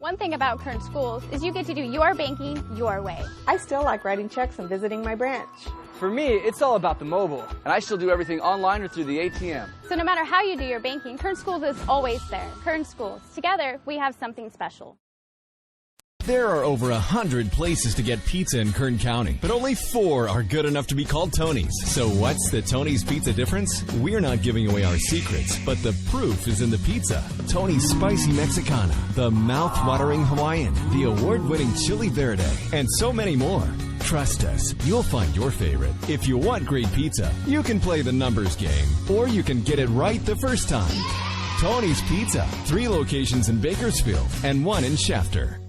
One thing about Kern Schools is you get to do your banking your way. I still like writing checks and visiting my branch. For me, it's all about the mobile. And I still do everything online or through the ATM. So no matter how you do your banking, Kern Schools is always there. Kern Schools. Together, we have something special. There are over 100 places to get pizza in Kern County, but only 4 are good enough to be called Tony's. So what's the Tony's Pizza difference? We're not giving away our secrets, but the proof is in the pizza. Tony's Spicy Mexicana, the mouth-watering Hawaiian, the award-winning Chili Verde, and so many more. Trust us, you'll find your favorite. If you want great pizza, you can play the numbers game, or you can get it right the first time. Tony's Pizza, 3 locations in Bakersfield and 1 in Shafter.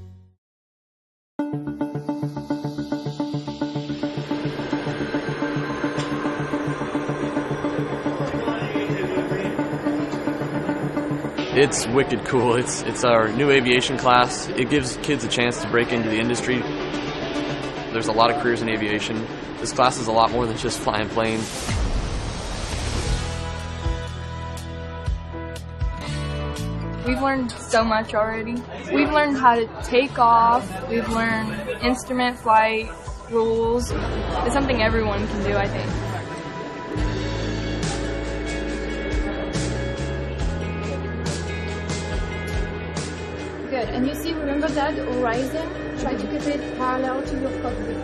It's wicked cool. It's our new aviation class. It gives kids a chance to break into the industry. There's a lot of careers in aviation. This class is a lot more than just flying planes. We've learned so much already. We've learned how to take off. We've learned instrument flight rules. It's something everyone can do, I think. Good. And you see, remember that horizon? Try to keep it parallel to your cockpit.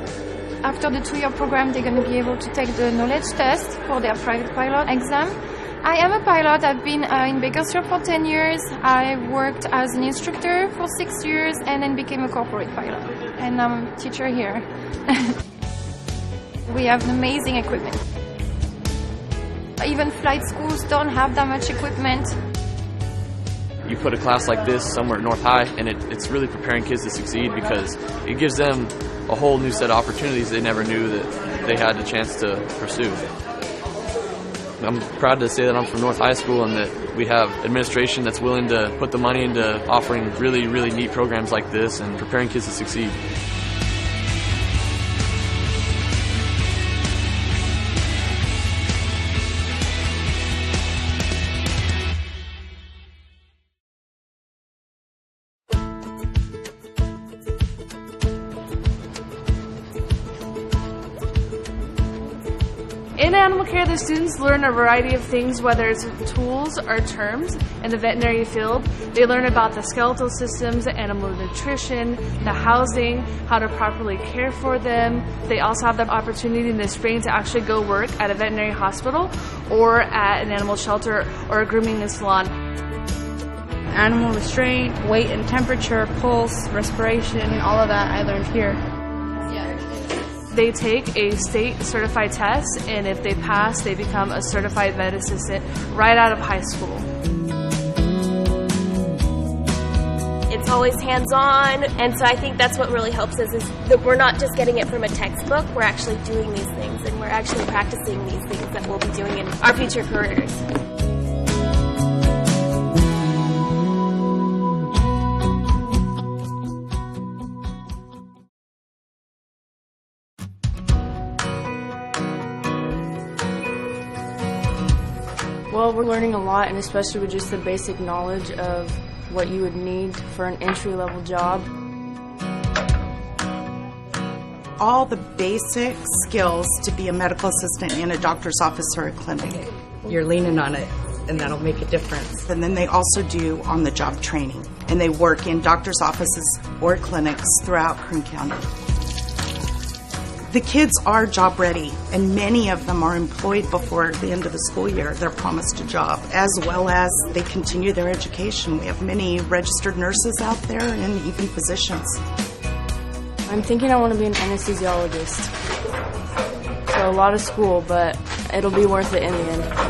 After the 2-year program, they're going to be able to take the knowledge test for their private pilot exam. I am a pilot. I've been in Bakersfield for 10 years. I worked as an instructor for 6 years and then became a corporate pilot. And I'm a teacher here. We have amazing equipment. Even flight schools don't have that much equipment. You put a class like this somewhere at North High, and it's really preparing kids to succeed because it gives them a whole new set of opportunities they never knew that they had the chance to pursue. I'm proud to say that I'm from North High School and that we have administration that's willing to put the money into offering really, really neat programs like this and preparing kids to succeed. In animal care, the students learn a variety of things, whether it's tools or terms. In the veterinary field, they learn about the skeletal systems, animal nutrition, the housing, how to properly care for them. They also have the opportunity in the spring to actually go work at a veterinary hospital or at an animal shelter or a grooming salon. Animal restraint, weight and temperature, pulse, respiration, all of that I learned here. They take a state certified test, and if they pass, they become a certified vet assistant right out of high school. It's always hands-on, and so I think that's what really helps us is that we're not just getting it from a textbook, we're actually doing these things, and we're actually practicing these things that we'll be doing in our future careers. Well, we're learning a lot, and especially with just the basic knowledge of what you would need for an entry-level job. All the basic skills to be a medical assistant in a doctor's office or a clinic. You're leaning on it, and that'll make a difference. And then they also do on-the-job training, and they work in doctor's offices or clinics throughout Kern County. The kids are job ready, and many of them are employed before the end of the school year. They're promised a job, as well as they continue their education. We have many registered nurses out there and even physicians. I'm thinking I want to be an anesthesiologist. So a lot of school, but it'll be worth it in the end.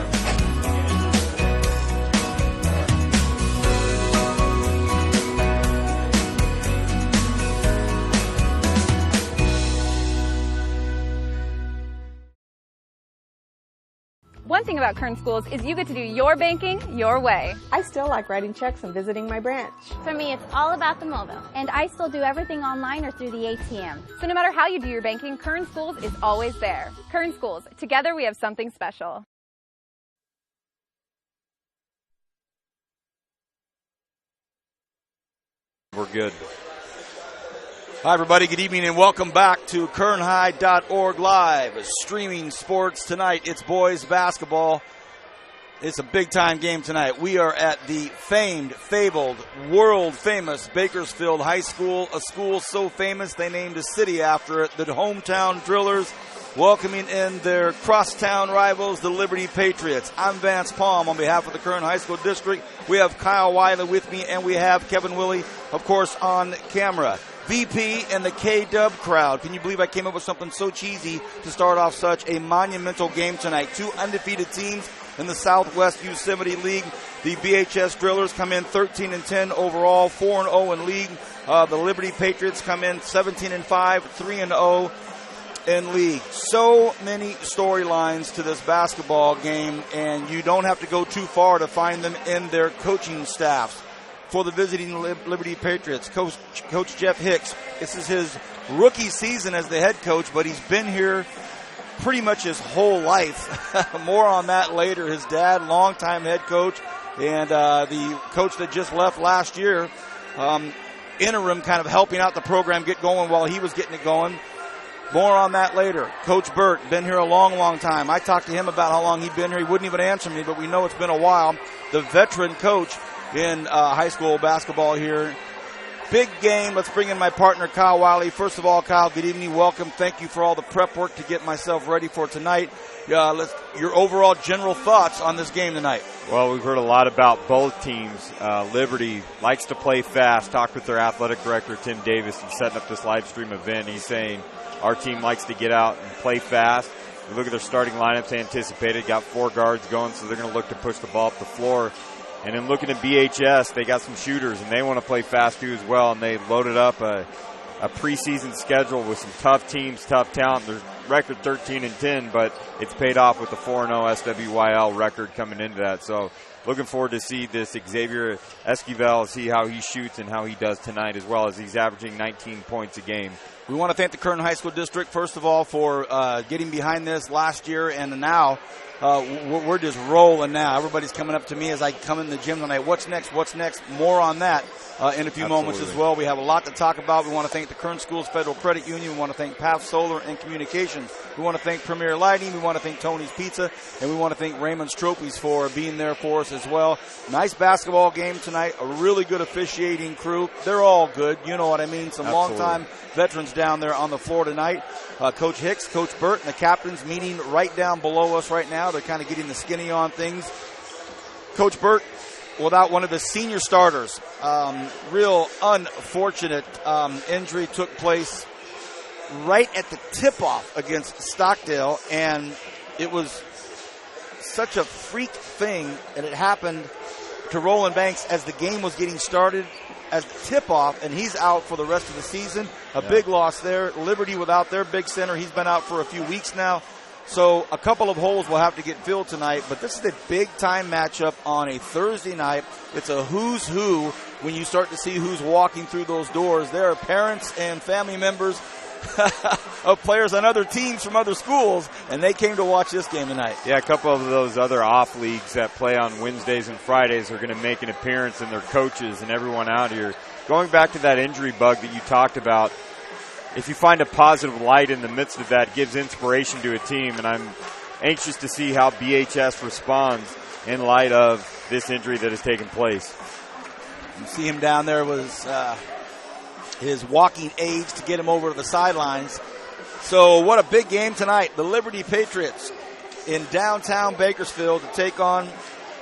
One thing about Kern Schools is you get to do your banking your way. I still like writing checks and visiting my branch. For me, it's all about the mobile. And I still do everything online or through the ATM. So no matter how you do your banking, Kern Schools is always there. Kern Schools, together we have something special. We're good. Hi, everybody. Good evening and welcome back to KernHigh.org Live. Streaming sports tonight. It's boys basketball. It's a big-time game tonight. We are at the famed, fabled, world-famous Bakersfield High School, a school so famous they named a city after it, the hometown Drillers, welcoming in their crosstown rivals, the Liberty Patriots. I'm Vance Palm on behalf of the Kern High School District. We have Kyle Wiley with me, and we have Kevin Willie, of course, on camera. VP and the K-Dub crowd. Can you believe I came up with something so cheesy to start off such a monumental game tonight? Two undefeated teams in the Southwest Yosemite League. The BHS Drillers come in 13-10 overall, 4-0 in league. The Liberty Patriots come in 17-5, 3-0 in league. So many storylines to this basketball game, and you don't have to go too far to find them in their coaching staffs. For the visiting Liberty Patriots, Coach Jeff Hicks, this is his rookie season as the head coach, but he's been here pretty much his whole life. More on that later. His dad, longtime head coach, and the coach that just left last year, interim, kind of helping out the program get going while he was getting it going. More on that later. Coach Burt, been here a long, long time. I talked to him about how long he'd been here. He wouldn't even answer me, but we know it's been a while. The veteran coach in high school basketball here. Big game. Let's bring in my partner, Kyle Wiley. First of all, Kyle, good evening. Welcome. Thank you for all the prep work to get myself ready for tonight. Your overall general thoughts on this game tonight. Well, we've heard a lot about both teams. Liberty likes to play fast. Talked with their athletic director, Tim Davis, and setting up this live stream event. He's saying our team likes to get out and play fast. We look at their starting lineups anticipated. Got 4 guards going, so they're going to look to push the ball up the floor. And in looking at BHS, they got some shooters, and they want to play fast too as well. And they loaded up a preseason schedule with some tough teams, tough talent. Their record 13-10, but it's paid off with the 4-0 SWYL record coming into that. So looking forward to see this Xavier Esquivel, see how he shoots and how he does tonight, as well as he's averaging 19 points a game. We want to thank the Kern High School District, first of all, for getting behind this last year, and now we're just rolling now. Everybody's coming up to me as I come in the gym tonight. What's next? What's next? More on that in a few moments as well. We have a lot to talk about. We want to thank the Kern Schools Federal Credit Union. We want to thank Path Solar and Communications. We want to thank Premier Lighting. We want to thank Tony's Pizza. And we want to thank Raymond's Trophies for being there for us as well. Nice basketball game tonight. A really good officiating crew. They're all good. You know what I mean. Some long-time veterans down there on the floor tonight. Coach Hicks, Coach Burt, and the captains meeting right down below us right now. They're kind of getting the skinny on things. Coach Burt, without one of the senior starters, real unfortunate injury took place right at the tip-off against Stockdale, and it was such a freak thing, and it happened to Roland Banks as the game was getting started as the tip-off, and he's out for the rest of the season. A big loss there. Liberty without their big center. He's been out for a few weeks now. So a couple of holes will have to get filled tonight, but this is a big-time matchup on a Thursday night. It's a who's who when you start to see who's walking through those doors. There are parents and family members of players on other teams from other schools, and they came to watch this game tonight. Yeah, a couple of those other off leagues that play on Wednesdays and Fridays are going to make an appearance, and their coaches and everyone out here. Going back to that injury bug that you talked about, if you find a positive light in the midst of that, it gives inspiration to a team, and I'm anxious to see how BHS responds in light of this injury that has taken place. You see him down there was his walking aids to get him over to the sidelines. So what a big game tonight. The Liberty Patriots in downtown Bakersfield to take on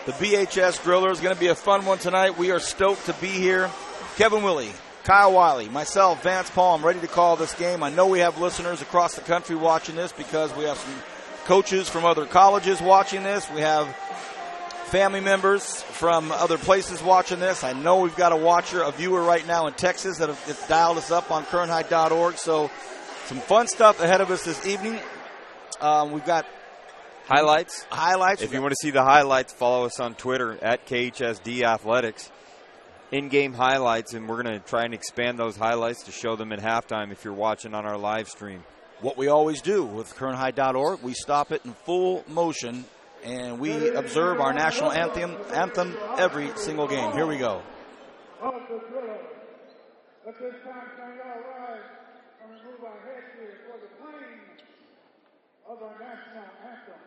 the BHS Drillers. Going to be a fun one tonight. We are stoked to be here. Kevin Willie, Kyle Wiley, myself, Vance Palm, ready to call this game. I know we have listeners across the country watching this because we have some coaches from other colleges watching this. We have family members from other places watching this. I know we've got a viewer right now in Texas that have dialed us up on KernHigh.org. So some fun stuff ahead of us this evening. We've got highlights. If you want to see the highlights, follow us on Twitter at KHSD Athletics. In-game highlights, and we're going to try and expand those highlights to show them at halftime if you're watching on our live stream. What we always do with KernHigh.org, we stop it in full motion, and we observe our national anthem every single game. Here we go. At this time, can we all rise and remove our headgear for the playing of our national anthem?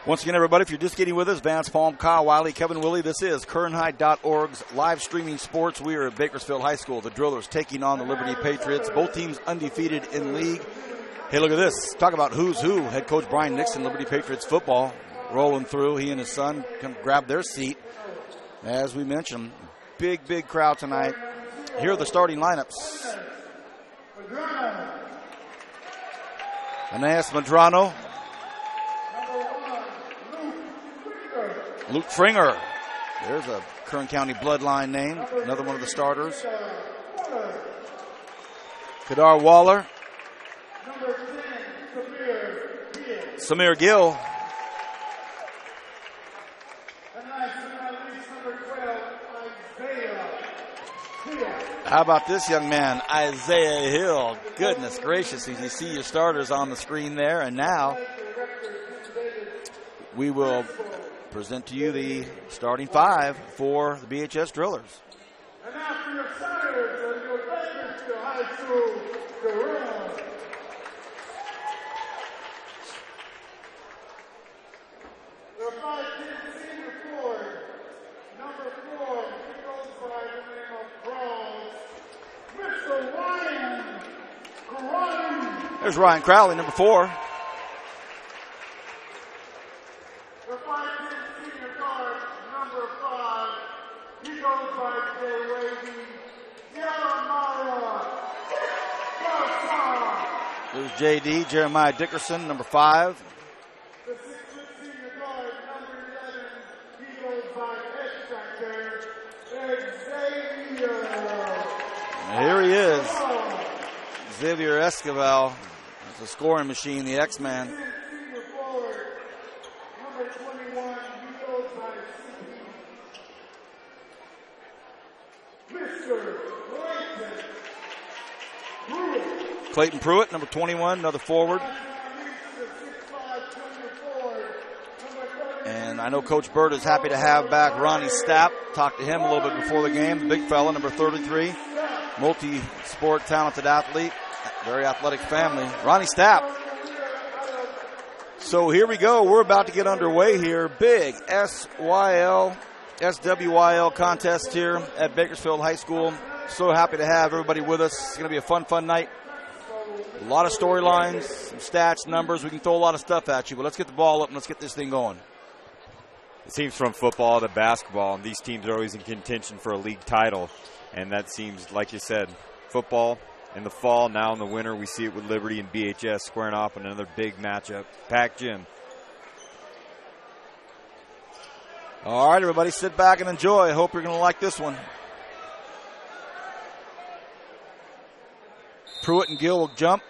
Once again, everybody, if you're just getting with us, Vance Palm, Kyle Wiley, Kevin Willie, this is KernHigh.org's live streaming sports. We are at Bakersfield High School. The Drillers taking on the Liberty Patriots. Both teams undefeated in league. Hey, look at this. Talk about who's who. Head coach Brian Nixon, Liberty Patriots football, rolling through. He and his son come grab their seat. As we mentioned, big, big crowd tonight. Here are the starting lineups. Anais Madrano. Luke Fringer. There's a Kern County bloodline name. Another one of the starters. Kadar Waller. Samir Gill. How about this young man, Isaiah Hill? Goodness gracious, you see your starters on the screen there. And now we will present to you the starting five for the BHS Drillers. And after your Senators and your Bakersfield High School Gorillas. The 5'10" senior forward, number 4, he goes by the name of Crowley, Mr. Ryan Crowley. There's Ryan Crowley, number 4. The 5'10" senior guard, number 5, he goes by Jay Wavy, Jeremiah Garza. There's JD, Jeremiah Dickerson, number 5. The 6-foot senior guard, number 11, he goes by X-Factor, Xavier. And here he is, Xavier Esquivel. It's a scoring machine, the X-Man. Senior forward, number 21, he goes by Mr. Clayton Pruitt, number 21, another forward. And I know Coach Bird is happy to have back Ronnie Stapp. Talked to him a little bit before the game. Big fella, number 33. Multi-sport talented athlete. Very athletic family. Ronnie Stapp. So here we go. We're about to get underway here. Big SWYL contest here at Bakersfield High School. So happy to have everybody with us. It's going to be a fun night. A lot of storylines, some stats, numbers. We can throw a lot of stuff at you, but let's get the ball up and let's get this thing going. It seems from football to basketball, and these teams are always in contention for a league title. And that seems, like you said, football in the fall. Now in the winter, we see it with Liberty and BHS squaring off in another big matchup. Packed gym. All right, everybody, sit back and enjoy. I hope you're going to like this one. Pruitt and Gill will jump.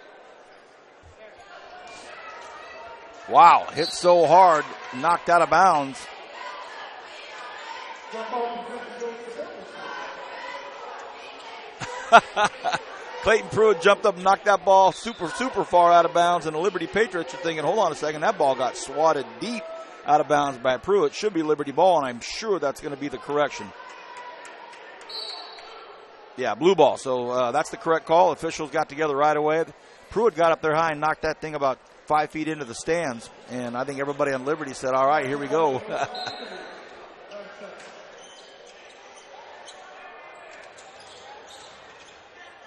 Wow, hit so hard, knocked out of bounds. Clayton Pruitt jumped up and knocked that ball super far out of bounds, and the Liberty Patriots are thinking, hold on a second, that ball got swatted deep. out of bounds by Pruitt. Should be Liberty ball, and I'm sure that's going to be the correction. Yeah, blue ball. So that's the correct call. Officials got together right away. Pruitt got up there high and knocked that thing about 5 feet into the stands. And I think everybody on Liberty said, all right, here we go.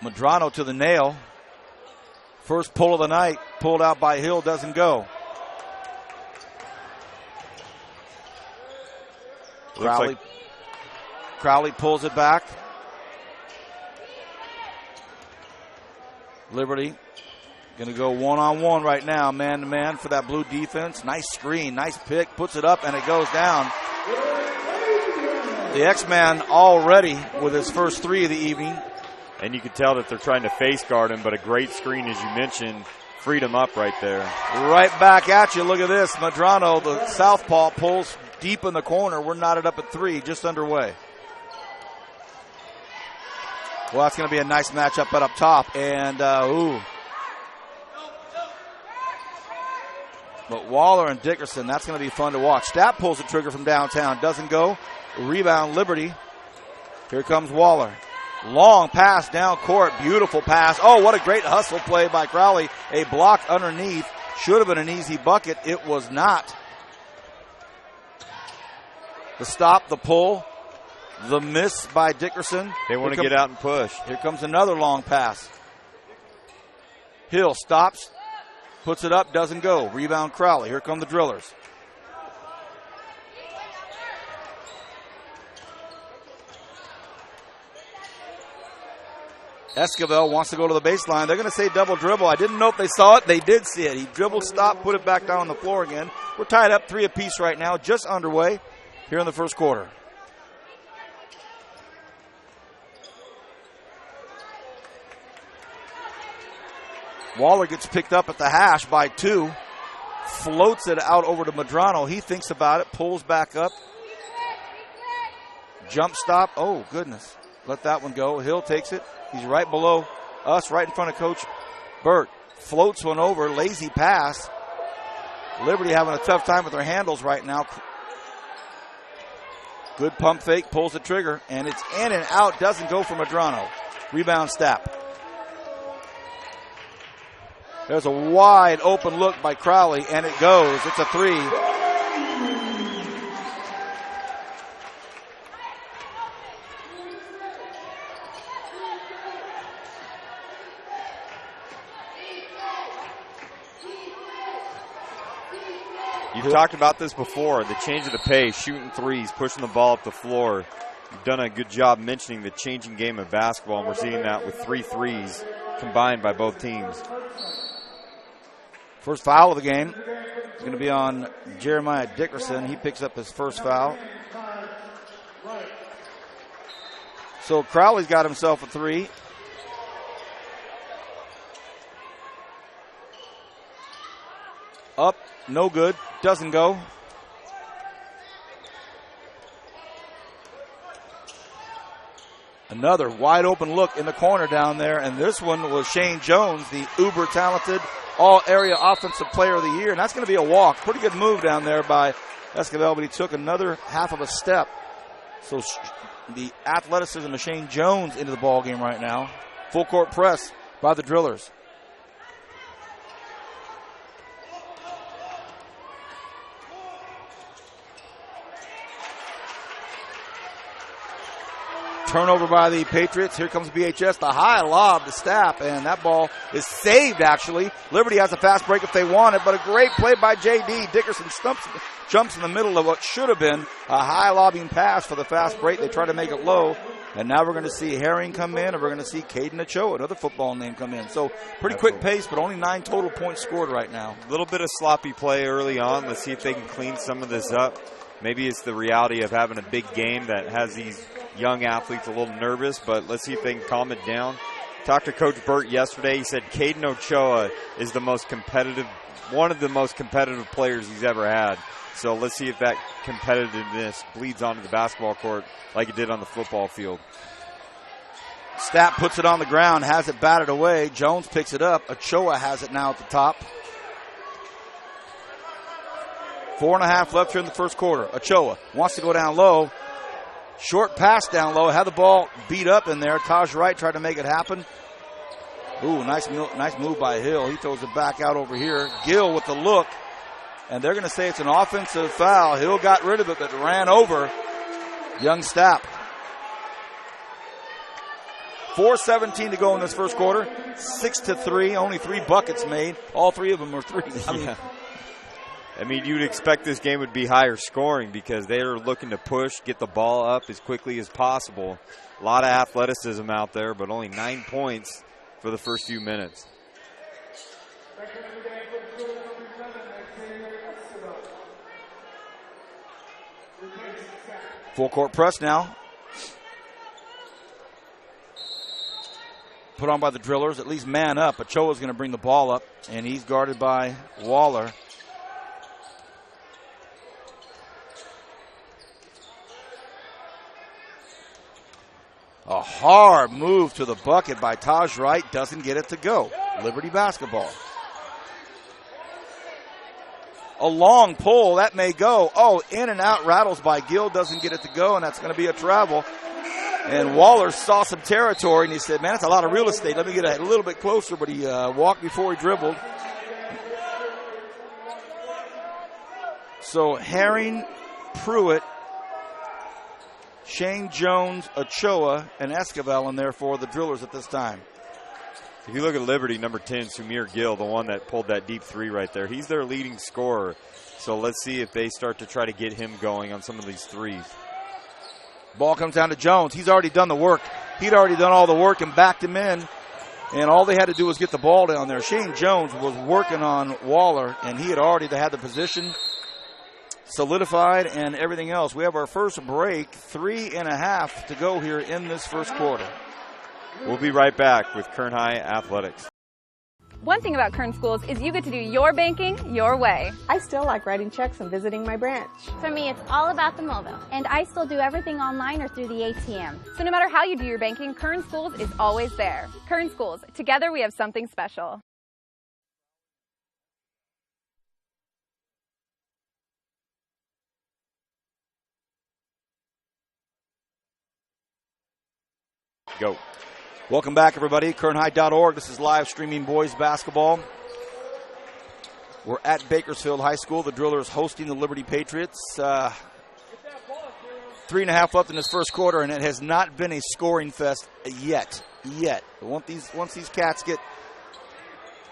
Medrano to the nail. First pull of the night, pulled out by Hill, doesn't go. Crowley pulls it back. Liberty going to go one-on-one right now, man-to-man for that blue defense. Nice screen, nice pick, puts it up, and it goes down. The X-Man already with his first 3 of the evening. And you can tell that they're trying to face guard him, but a great screen, as you mentioned, freed him up right there. Right back at you. Look at this. Medrano, the southpaw, pulls deep in the corner. We're knotted up at 3, just underway. Well, that's going to be a nice matchup up top. And, But Waller and Dickerson, that's going to be fun to watch. Stapp pulls the trigger from downtown. Doesn't go. Rebound, Liberty. Here comes Waller. Long pass down court. Beautiful pass. Oh, what a great hustle play by Crowley. A block underneath. Should have been an easy bucket. It was not. The stop, the pull, the miss by Dickerson. They want to get out and push. Here comes another long pass. Hill stops, puts it up, doesn't go. Rebound Crowley. Here come the Drillers. Esquivel wants to go to the baseline. They're going to say double dribble. I didn't know if they saw it. They did see it. He dribbled, stopped, put it back down on the floor again. We're tied up 3 apiece right now, just underway here in the first quarter. Waller gets picked up at the hash by 2. Floats it out over to Medrano. He thinks about it, pulls back up. Jump stop. Oh, goodness. Let that one go. Hill takes it. He's right below us, right in front of Coach Burt. Floats one over. Lazy pass. Liberty having a tough time with their handles right now. Good pump fake. Pulls the trigger. And it's in and out. Doesn't go for Medrano. Rebound Stapp. There's a wide open look by Crowley, and it goes. It's a 3. You've talked about this before, the change of the pace, shooting threes, pushing the ball up the floor. You've done a good job mentioning the changing game of basketball, and we're seeing that with 3 threes combined by both teams. First foul of the game is going to be on Jeremiah Dickerson. He picks up his first foul. So Crowley's got himself a 3. Up, no good, doesn't go. Another wide open look in the corner down there, and this one was Shane Jones, the uber talented all-area offensive player of the year, and that's going to be a walk. Pretty good move down there by Esquivel, but he took another half of a step. So the athleticism of Shane Jones into the ball game right now. Full court press by the Drillers. Turnover by the Patriots. Here comes BHS. The high lob to Stapp, and that ball is saved, actually. Liberty has a fast break if they want it, but a great play by J.D. Dickerson jumps in the middle of what should have been a high lobbing pass for the fast break. They try to make it low, and now we're going to see Herring come in, and we're going to see Caden Ochoa, another football name, come in. So pretty quick pace, but only 9 total points scored right now. A little bit of sloppy play early on. Let's see if they can clean some of this up. Maybe it's the reality of having a big game that has these young athletes a little nervous, but let's see if they can calm it down. Talked to Coach Burt yesterday. He said Caden Ochoa is the most competitive, one of the most competitive players he's ever had. So let's see if that competitiveness bleeds onto the basketball court like it did on the football field. Stapp puts it on the ground, has it batted away. Jones picks it up. Ochoa has it now at the top. 4.5 left here in the first quarter. Ochoa wants to go down low. Short pass down low. Had the ball beat up in there. Taj Wright tried to make it happen. Ooh, nice move by Hill. He throws it back out over here. Gill with the look. And they're going to say it's an offensive foul. Hill got rid of it, but ran over young Stapp. 4:17 to go in this first quarter. 6-3. Only 3 buckets made. All 3 of them were threes. I mean, you'd expect this game would be higher scoring because they're looking to push, get the ball up as quickly as possible. A lot of athleticism out there, but only 9 points for the first few minutes. Full court press now. Put on by the Drillers, at least man up. Ochoa's going to bring the ball up, and he's guarded by Waller. A hard move to the bucket by Taj Wright. Doesn't get it to go. Liberty basketball. A long pull. That may go. Oh, in and out rattles by Gill. Doesn't get it to go, and that's going to be a travel. And Waller saw some territory, and he said, man, that's a lot of real estate. Let me get a little bit closer, but he walked before he dribbled. So Herring, Pruitt, Shane Jones, Ochoa, and Esquivel in there for the Drillers at this time. If you look at Liberty, number 10, Sumir Gill, the one that pulled that deep 3 right there, he's their leading scorer. So let's see if they start to try to get him going on some of these threes. Ball comes down to Jones. He's already done the work. He'd already done all the work and backed him in. And all they had to do was get the ball down there. Shane Jones was working on Waller, and he had already had the position solidified and everything else. We have our first break, 3.5 to go here in this first quarter. We'll be right back with Kern High Athletics. One thing about Kern Schools is you get to do your banking your way. I still like writing checks and visiting my branch. For me, it's all about the mobile. And I still do everything online or through the ATM. So no matter how you do your banking, Kern Schools is always there. Kern Schools, together we have something special. Go. Welcome back, everybody. KernHigh.org. This is live streaming boys basketball. We're at Bakersfield High School. The Drillers hosting the Liberty Patriots. 3.5 left in this first quarter, and it has not been a scoring fest yet. Once these cats get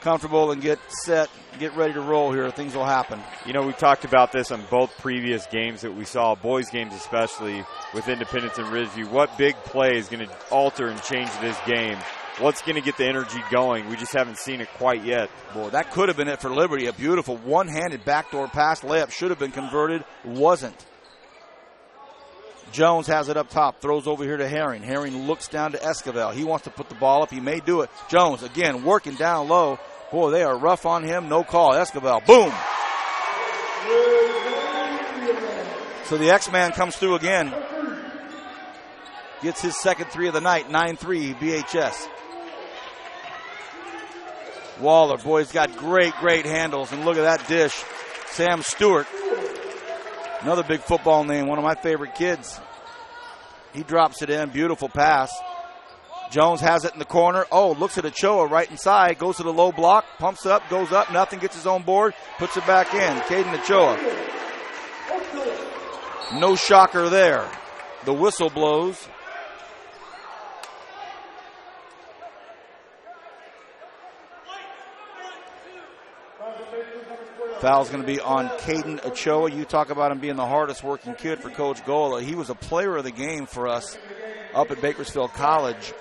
comfortable and get set, get ready to roll here, things will happen. You know, we've talked about this on both previous games that we saw, boys games especially, with Independence and Ridgeview. What big play is going to alter and change this game? What's going to get the energy going? We just haven't seen it quite yet. Boy, that could have been it for Liberty. A beautiful one-handed backdoor pass layup should have been converted. Wasn't. Jones has it up top, throws over here to Herring. Herring looks down to Esquivel. He wants to put the ball up. He may do it. Jones, again, working down low. Boy, they are rough on him. No call. Esquivel, boom. So the X-Man comes through again. Gets his second 3 of the night, 9-3 BHS. Waller, boy, he's got great handles. And look at that dish. Sam Stewart, another big football name, one of my favorite kids. He drops it in. Beautiful pass. Jones has it in the corner. Oh, looks at Ochoa right inside. Goes to the low block. Pumps up. Goes up. Nothing. Gets his own board. Puts it back in. Caden Ochoa. No shocker there. The whistle blows. Foul's going to be on Caden Ochoa. You talk about him being the hardest working kid for Coach Gola. He was a player of the game for us up at Bakersfield College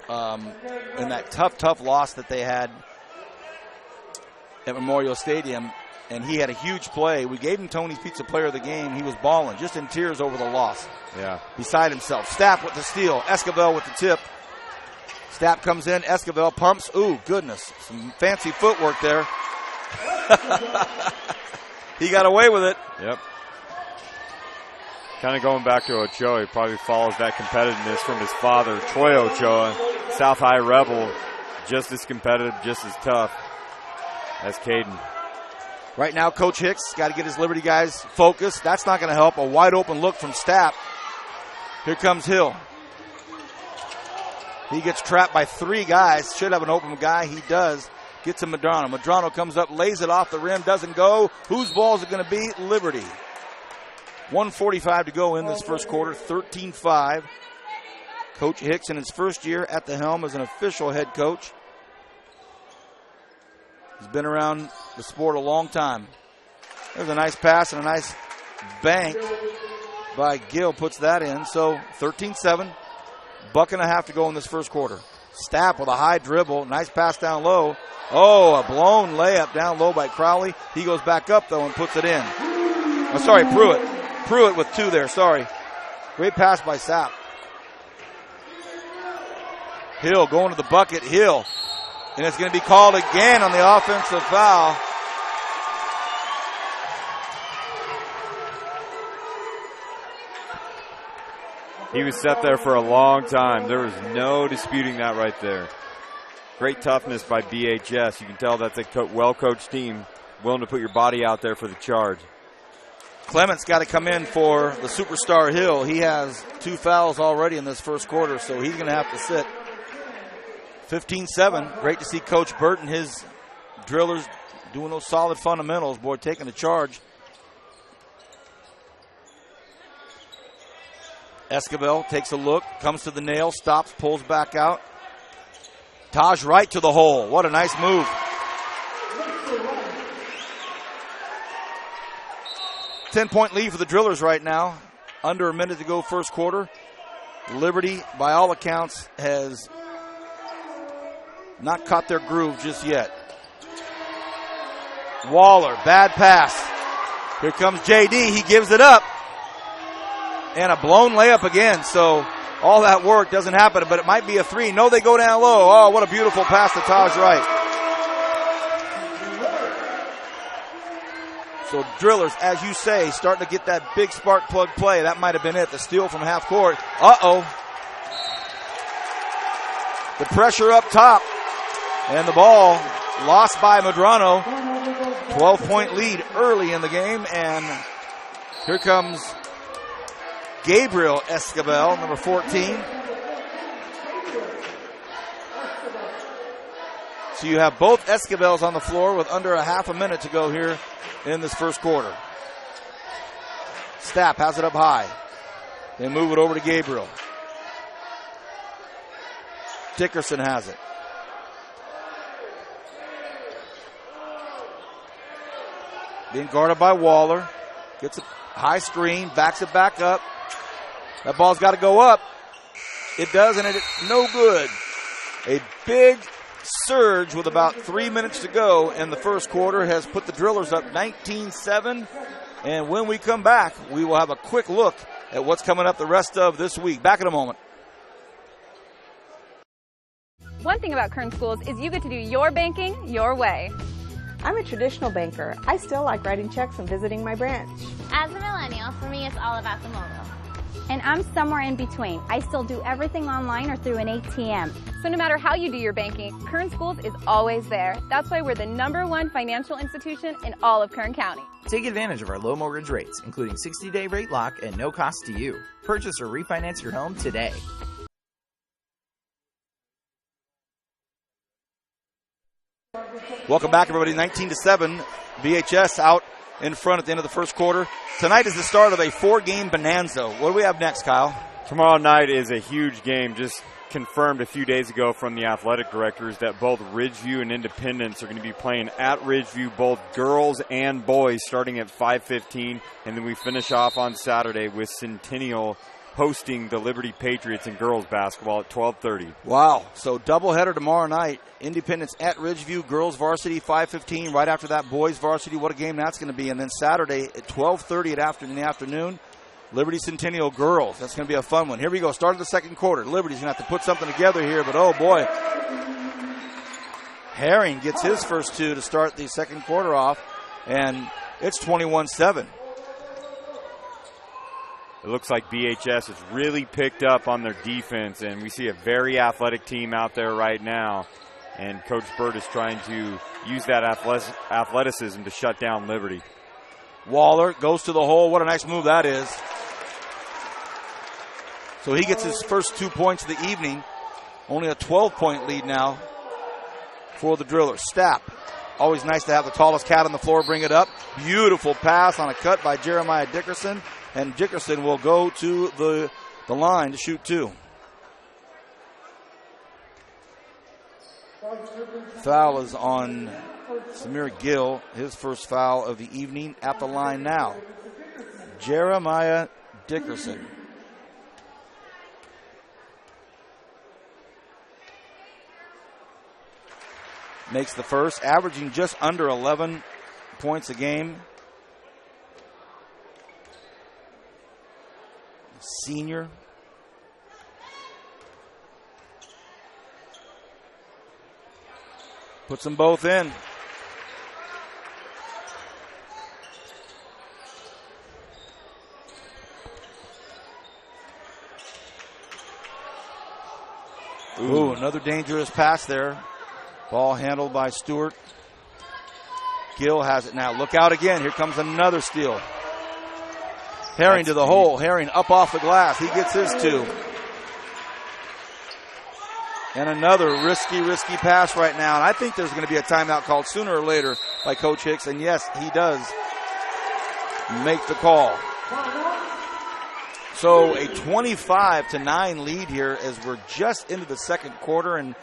in that tough loss that they had at Memorial Stadium. And he had a huge play. We gave him Tony's Pizza Player of the Game. He was balling, just in tears over the loss. Yeah. Beside himself. Stapp with the steal. Esquivel with the tip. Stapp comes in. Esquivel pumps. Ooh, goodness. Some fancy footwork there. He got away with it. Yep. Kind of going back to Ochoa, he probably follows that competitiveness from his father, Troy Ochoa, South High Rebel, just as competitive, just as tough as Caden. Right now, Coach Hicks got to get his Liberty guys focused. That's not going to help. A wide open look from Stapp. Here comes Hill. He gets trapped by 3 guys. Should have an open guy. He does. Gets to Medrano. Medrano comes up, lays it off the rim, doesn't go. Whose ball is it going to be? Liberty. 1:45 to go in this first quarter, 13-5. Coach Hicks in his first year at the helm as an official head coach. He's been around the sport a long time. There's a nice pass and a nice bank by Gill, puts that in. So 13-7, buck and a half to go in this first quarter. Stapp with a high dribble, nice pass down low. Oh, a blown layup down low by Crowley. He goes back up, though, and puts it in. Oh, sorry, Pruitt. Pruitt with 2 there, sorry. Great pass by Sapp. Hill going to the bucket, Hill. And it's going to be called again on the offensive foul. He was set there for a long time. There was no disputing that right there. Great toughness by BHS. You can tell that's a well-coached team, willing to put your body out there for the charge. Clement's got to come in for the superstar Hill. He has 2 fouls already in this first quarter, so he's going to have to sit. 15-7. Great to see Coach Burton, his drillers doing those solid fundamentals. Boy, taking the charge. Escobar takes a look, comes to the nail, stops, pulls back out. Taj right to the hole. What a nice move. 10-point lead for the Drillers right now. Under a minute to go first quarter. Liberty, by all accounts, has not caught their groove just yet. Waller, bad pass. Here comes JD. He gives it up. And a blown layup again. So all that work doesn't happen, but it might be a 3. No, they go down low. Oh, what a beautiful pass to Taj Wright. So Drillers, as you say, starting to get that big spark plug play. That might have been it. The steal from half court. Uh-oh. The pressure up top. And the ball lost by Medrano. 12-point lead early in the game. And here comes Gabriel Escobar, number 14. So you have both Escobels on the floor with under a half a minute to go here in this first quarter. Stapp has it up high. They move it over to Gabriel. Dickerson has it. Being guarded by Waller. Gets a high screen, backs it back up. That ball's got to go up. It does, and it's no good. A big surge with about 3 minutes to go in the first quarter has put the Drillers up 19-7. And when we come back, we will have a quick look at what's coming up the rest of this week. Back in a moment. One thing about Kern Schools is you get to do your banking your way. I'm a traditional banker. I still like writing checks and visiting my branch. As a millennial, for me, it's all about the mobile. And I'm somewhere in between. I still do everything online or through an ATM. So no matter how you do your banking, Kern Schools is always there. That's why we're the #1 financial institution in all of Kern County. Take advantage of our low mortgage rates, including 60-day rate lock and no cost to you. Purchase or refinance your home today. Welcome back, everybody. 19-7. BHS out in front at the end of the first quarter. Tonight is the start of a 4-game bonanza. What do we have next, Kyle? Tomorrow night is a huge game. Just confirmed a few days ago from the athletic directors that both Ridgeview and Independence are going to be playing at Ridgeview, both girls and boys, starting at 5:15. And then we finish off on Saturday with Centennial hosting the Liberty Patriots in girls basketball at 12:30. Wow. So doubleheader tomorrow night. Independence at Ridgeview, girls varsity, 5:15. Right after that, boys varsity. What a game that's going to be. And then Saturday at 12:30 in the afternoon, Liberty Centennial girls. That's going to be a fun one. Here we go. Start of the second quarter. Liberty's going to have to put something together here, but oh boy. Herring gets his first 2 to start the second quarter off, and it's 21-7. It looks like BHS has really picked up on their defense, and we see a very athletic team out there right now. And Coach Burt is trying to use that athleticism to shut down Liberty. Waller goes to the hole. What a nice move that is. So he gets his first 2 points of the evening. Only a 12-point lead now for the Drillers. Stapp, always nice to have the tallest cat on the floor bring it up. Beautiful pass on a cut by Jeremiah Dickerson. And Dickerson will go to the line to shoot 2. Foul is on Samir Gill, his first foul of the evening at the line now. Jeremiah Dickerson. Makes the first, averaging just under 11 points a game. Senior. Puts them both in. Ooh, another dangerous pass there. Ball handled by Stewart. Gill has it now. Look out again. Here comes another steal. Herring to the hole. Herring up off the glass. He gets his 2. And another risky pass right now. And I think there's going to be a timeout called sooner or later by Coach Hicks. And yes, he does make the call. So a 25-9 lead here as we're just into the second quarter. And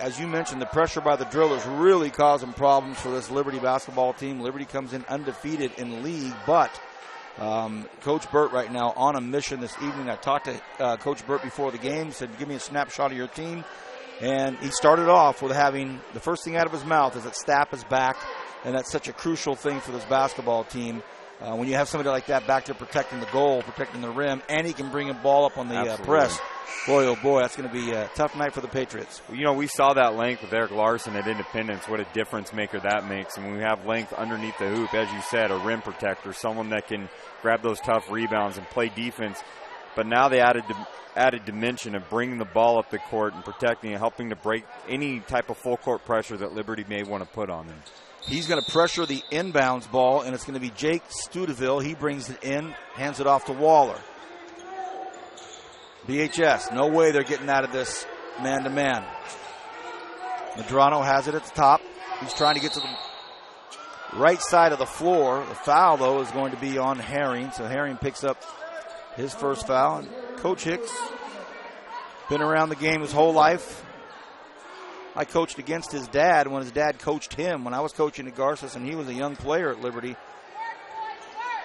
as you mentioned, the pressure by the Drillers really causing problems for this Liberty basketball team. Liberty comes in undefeated in league, but Coach Burt right now on a mission this evening. I talked to Coach Burt before the game, said, give me a snapshot of your team. And he started off with having the first thing out of his mouth is that Stapp is back, and that's such a crucial thing for this basketball team. When you have somebody like that back there protecting the goal, protecting the rim, and he can bring a ball up on the press. Boy, oh boy, that's going to be a tough night for the Patriots. Well, you know, we saw that length with Eric Larson at Independence, what a difference maker that makes. And when we have length underneath the hoop, as you said, a rim protector, someone that can grab those tough rebounds and play defense. But now they added dimension of bringing the ball up the court and protecting and helping to break any type of full court pressure that Liberty may want to put on them. He's going to pressure the inbounds ball, and it's going to be Jake Studeville. He brings it in, hands it off to Waller. BHS, no way they're getting out of this man-to-man. Medrano has it at the top. He's trying to get to the right side of the floor. The foul, though, is going to be on Herring, so Herring picks up his first foul. And Coach Hicks, been around the game his whole life. I coached against his dad when his dad coached him when I was coaching at Garces, and he was a young player at Liberty.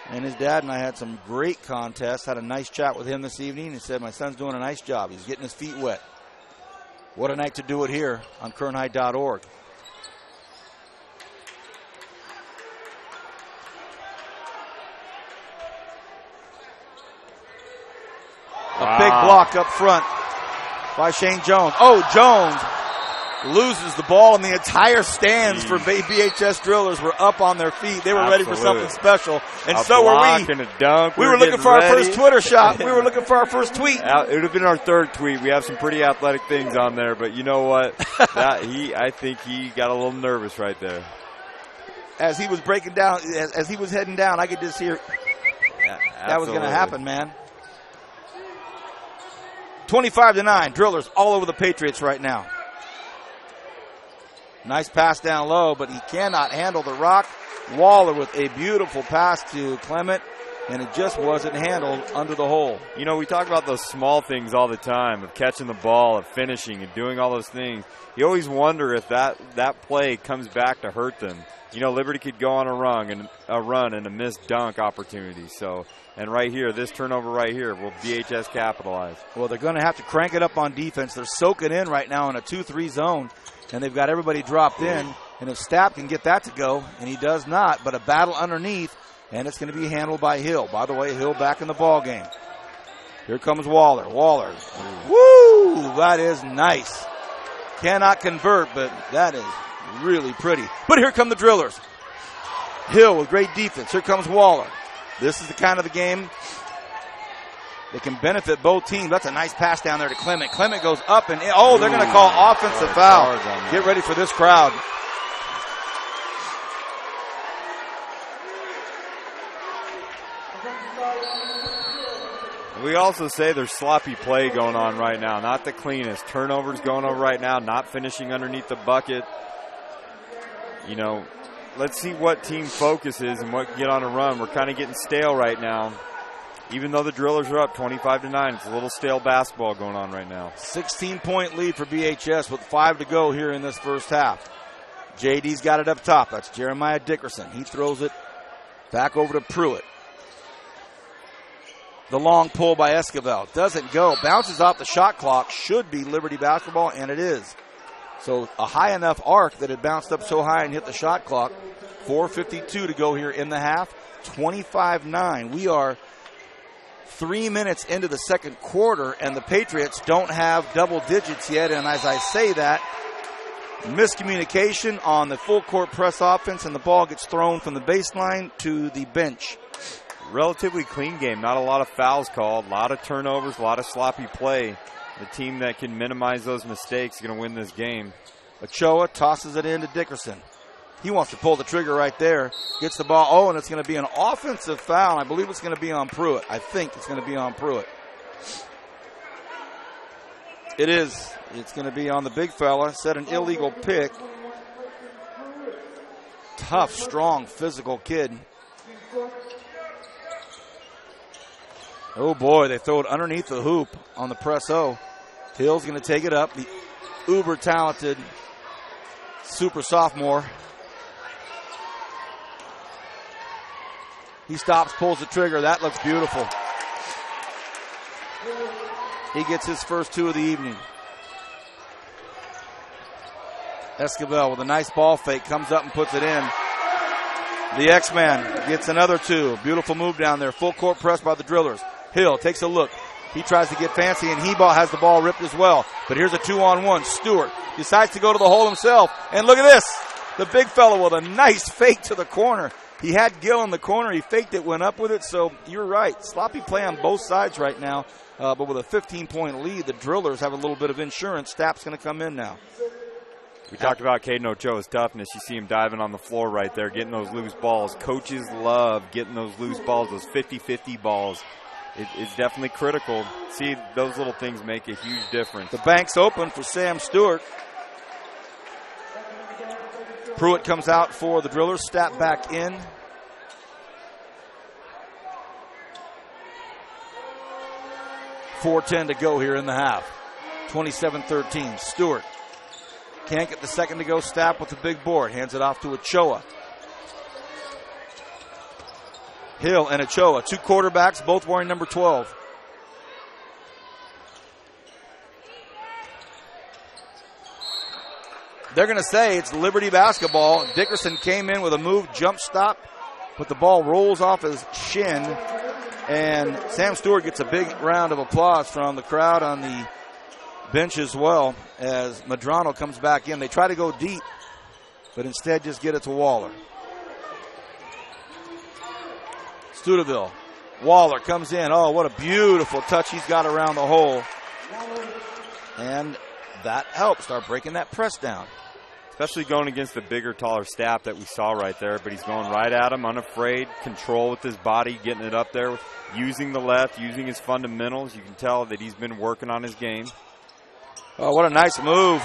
And his dad and I had some great contests, had a nice chat with him this evening. He said, my son's doing a nice job. He's getting his feet wet. What a night to do it here on KernHigh.org. A big block up front by Shane Jones. Oh, Jones loses the ball, and the entire stands for BHS Drillers were up on their feet. They were ready for something special, and so were we. And a dunk. We were looking for our first Twitter shot. We were looking for our first tweet. It would have been our third tweet. We have some pretty athletic things on there, but you know what? I think he got a little nervous right there. As he was breaking down, as he was heading down, I could just hear that was going to happen, man. 25-9, Drillers all over the Patriots right now. Nice pass down low, but he cannot handle the rock. Waller with a beautiful pass to Clement, and it just wasn't handled under the hole. You know, we talk about those small things all the time, of catching the ball, of finishing, and doing all those things. You always wonder if that play comes back to hurt them. You know, Liberty could go on a run and a missed dunk opportunity. So, and right here, this turnover right here, will BHS capitalize? Well, they're going to have to crank it up on defense. They're soaking in right now in a 2-3 zone, and they've got everybody dropped in. And if Stapp can get that to go, and he does not, but a battle underneath, and it's going to be handled by Hill. By the way, Hill back in the ball game. Here comes Waller. Waller. Woo! That is nice. Cannot convert, but that is really pretty. But here come the Drillers. Hill with great defense. Here comes Waller. This is the kind of the game They can benefit both teams. That's a nice pass down there to Clement. Clement goes up and in. Oh, they're going to call offensive foul. Get ready for this crowd. We also say there's sloppy play going on right now. Not the cleanest. Turnovers going on right now. Not finishing underneath the bucket. You know, let's see what team focuses and what can get on a run. We're kind of getting stale right now. Even though the Drillers are up 25-9, it's a little stale basketball going on right now. 16-point lead for BHS with 5 to go here in this first half. JD's got it up top. That's Jeremiah Dickerson. He throws it back over to Pruitt. The long pull by Esquivel. Doesn't go. Bounces off the shot clock. Should be Liberty basketball, and it is. So a high enough arc that it bounced up so high and hit the shot clock. 4:52 to go here in the half. 25-9. We are 3 minutes into the second quarter, and the Patriots don't have double digits yet. And as I say that, miscommunication on the full court press offense, and the ball gets thrown from the baseline to the bench. Relatively clean game. Not a lot of fouls called. A lot of turnovers, a lot of sloppy play. The team that can minimize those mistakes is going to win this game. Ochoa tosses it into Dickerson. He wants to pull the trigger right there. Gets the ball. Oh, and it's going to be an offensive foul. I believe it's going to be on Pruitt. I think it's going to be on Pruitt. It is. It's going to be on the big fella. Set an illegal pick. Tough, strong, physical kid. Oh, boy, they throw it underneath the hoop on the press-O. Hill's going to take it up. The uber-talented super sophomore. He stops, pulls the trigger. That looks beautiful. He gets his first 2 of the evening. Esquivel with a nice ball fake, comes up and puts it in. The X-Man gets another 2. Beautiful move down there. Full court press by the Drillers. Hill takes a look. He tries to get fancy, and Heball has the ball ripped as well. But here's a 2-on-1. Stewart decides to go to the hole himself. And look at this. The big fellow with a nice fake to the corner. He had Gill in the corner. He faked it, went up with it. So you're right. Sloppy play on both sides right now. But with a 15-point lead, the Drillers have a little bit of insurance. Stapp's going to come in now. We talked about Caden Ochoa's toughness. You see him diving on the floor right there, getting those loose balls. Coaches love getting those loose balls, those 50-50 balls. It's definitely critical. See, those little things make a huge difference. The bank's open for Sam Stewart. Pruitt comes out for the Drillers. Stapp back in. .410 to go here in the half. 27-13. Stewart can't get the second to go. Stapp with the big board. Hands it off to Ochoa. Hill and Ochoa, 2 quarterbacks, both wearing number 12. They're going to say it's Liberty basketball. Dickerson came in with a move, jump stop, but the ball rolls off his shin, and Sam Stewart gets a big round of applause from the crowd on the bench as well as Medrano comes back in. They try to go deep, but instead just get it to Waller. Studeville. Waller comes in. Oh, what a beautiful touch he's got around the hole. And that helps start breaking that press down. Especially going against the bigger, taller Stapp that we saw right there. But he's going right at him, unafraid, control with his body, getting it up there, using the left, using his fundamentals. You can tell that he's been working on his game. Oh, what a nice move.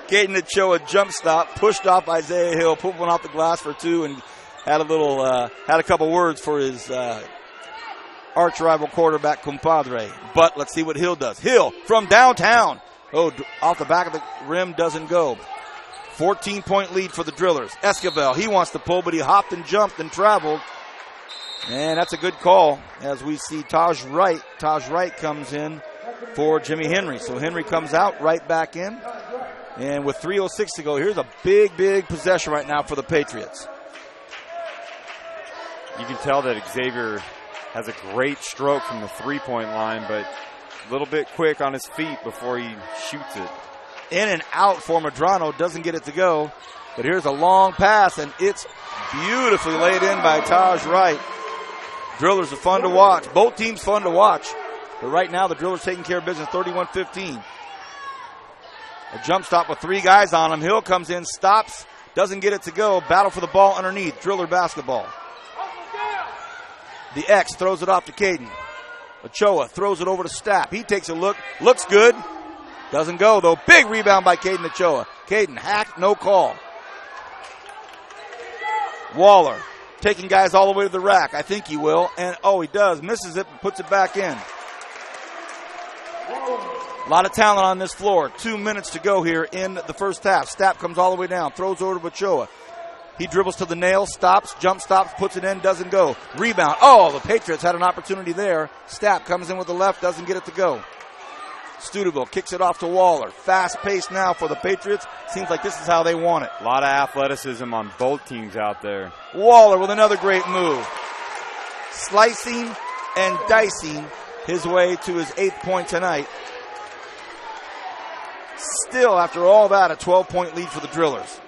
Caden Ochoa jump stop, pushed off Isaiah Hill, put one off the glass for 2, and had a couple words for his arch rival quarterback compadre. But let's see what Hill does. Hill from downtown. Oh, off the back of the rim, doesn't go. 14-point lead for the Drillers. Esquivel, he wants to pull, but he hopped and jumped and traveled. And that's a good call as we see Taj Wright. Taj Wright comes in for Jimmy Henry. So Henry comes out, right back in. And with 3:06 to go, here's a big, big possession right now for the Patriots. You can tell that Xavier has a great stroke from the three-point line, but a little bit quick on his feet before he shoots it. In and out for Medrano, doesn't get it to go. But here's a long pass, and it's beautifully laid in by Taj Wright. Drillers are fun to watch. Both teams fun to watch. But right now, the Drillers taking care of business, 31-15. A jump stop with 3 guys on him. Hill comes in, stops, doesn't get it to go. Battle for the ball underneath. Driller basketball. The X throws it off to Caden. Ochoa throws it over to Stapp. He takes a look. Looks good. Doesn't go, though. Big rebound by Caden Ochoa. Caden hacked, no call. Waller taking guys all the way to the rack. I think he will. And, he does. Misses it and puts it back in. A lot of talent on this floor. 2 minutes to go here in the first half. Stapp comes all the way down. Throws over to Ochoa. He dribbles to the nail, stops, jump stops, puts it in, doesn't go. Rebound. The Patriots had an opportunity there. Stapp comes in with the left, doesn't get it to go. Studeville kicks it off to Waller. Fast pace now for the Patriots. Seems like this is how they want it. A lot of athleticism on both teams out there. Waller with another great move. Slicing and dicing his way to his 8th point tonight. Still, after all that, a 12-point lead for the Drillers.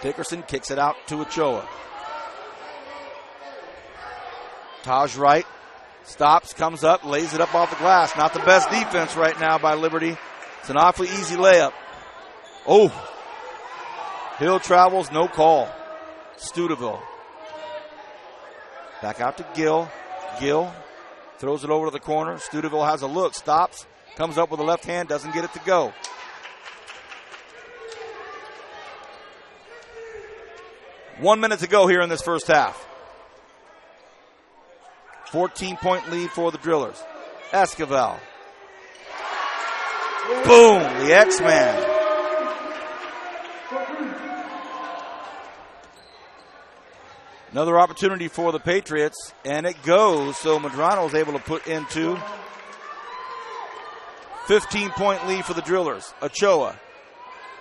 Dickerson kicks it out to Ochoa. Taj Wright stops, comes up, lays it up off the glass. Not the best defense right now by Liberty. It's an awfully easy layup. Hill travels, no call. Studeville. Back out to Gill. Gill throws it over to the corner. Studeville has a look, stops, comes up with the left hand, doesn't get it to go. One minute to go here in this first half. 14-point lead for the Drillers. Esquivel. Boom, the X-Man. Another opportunity for the Patriots, and it goes. So Medrano is able to put into 15-point lead for the Drillers. Ochoa.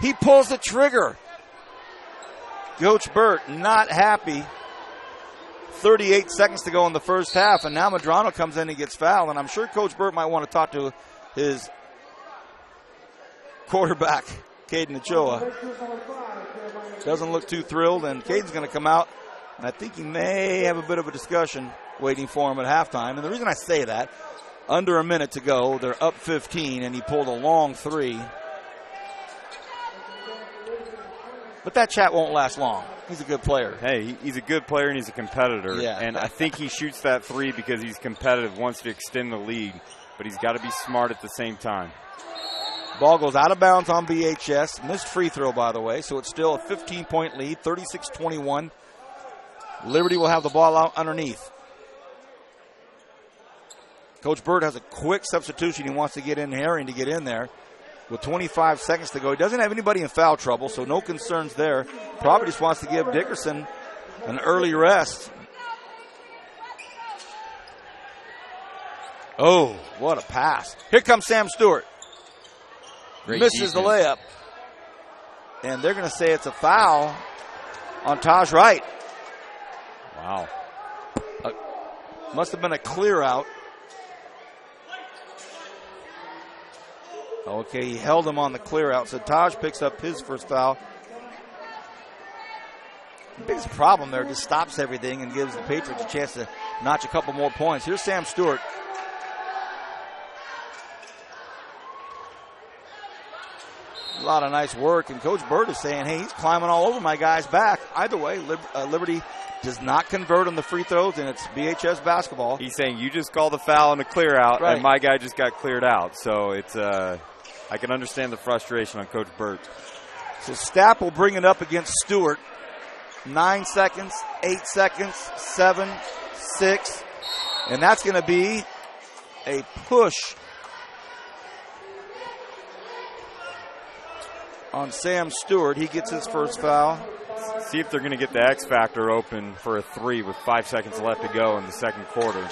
He pulls the trigger. Coach Burt not happy. 38 seconds to go in the first half, and now Medrano comes in and gets fouled, and I'm sure Coach Burt might want to talk to his quarterback, Caden Ochoa. Doesn't look too thrilled, and Caden's going to come out, and I think he may have a bit of a discussion waiting for him at halftime. And the reason I say that, under a minute to go, they're up 15, and he pulled a long 3. But that chat won't last long. He's a good player. Hey, he's a good player and he's a competitor. Yeah. And I think he shoots that 3 because he's competitive, wants to extend the lead. But he's got to be smart at the same time. Ball goes out of bounds on BHS. Missed free throw, by the way. So it's still a 15-point lead, 36-21. Liberty will have the ball out underneath. Coach Burt has a quick substitution. He wants to get in Herring to get in there. With 25 seconds to go. He doesn't have anybody in foul trouble, so no concerns there. Probably just wants to give Dickerson an early rest. What a pass. Here comes Sam Stewart. Great Misses defense. the layup. And they're going to say it's a foul on Taj Wright. Wow. Must have been a clear out. Okay, he held him on the clear out. So Taj picks up his first foul. The biggest problem there, just stops everything and gives the Patriots a chance to notch a couple more points. Here's Sam Stewart. A lot of nice work, and Coach Burt is saying, hey, he's climbing all over my guys' back. Either way, Liberty does not convert on the free throws, and it's BHS basketball. He's saying you just called the foul and a clear out, right, and my guy just got cleared out. So it's I can understand the frustration on Coach Burt. So Stapp will bring it up against Stewart. 9 seconds, 8 seconds, 7, 6, and that's going to be a push on Sam Stewart. He gets his first foul. See if they're going to get the X Factor open for a 3 with 5 seconds left to go in the second quarter.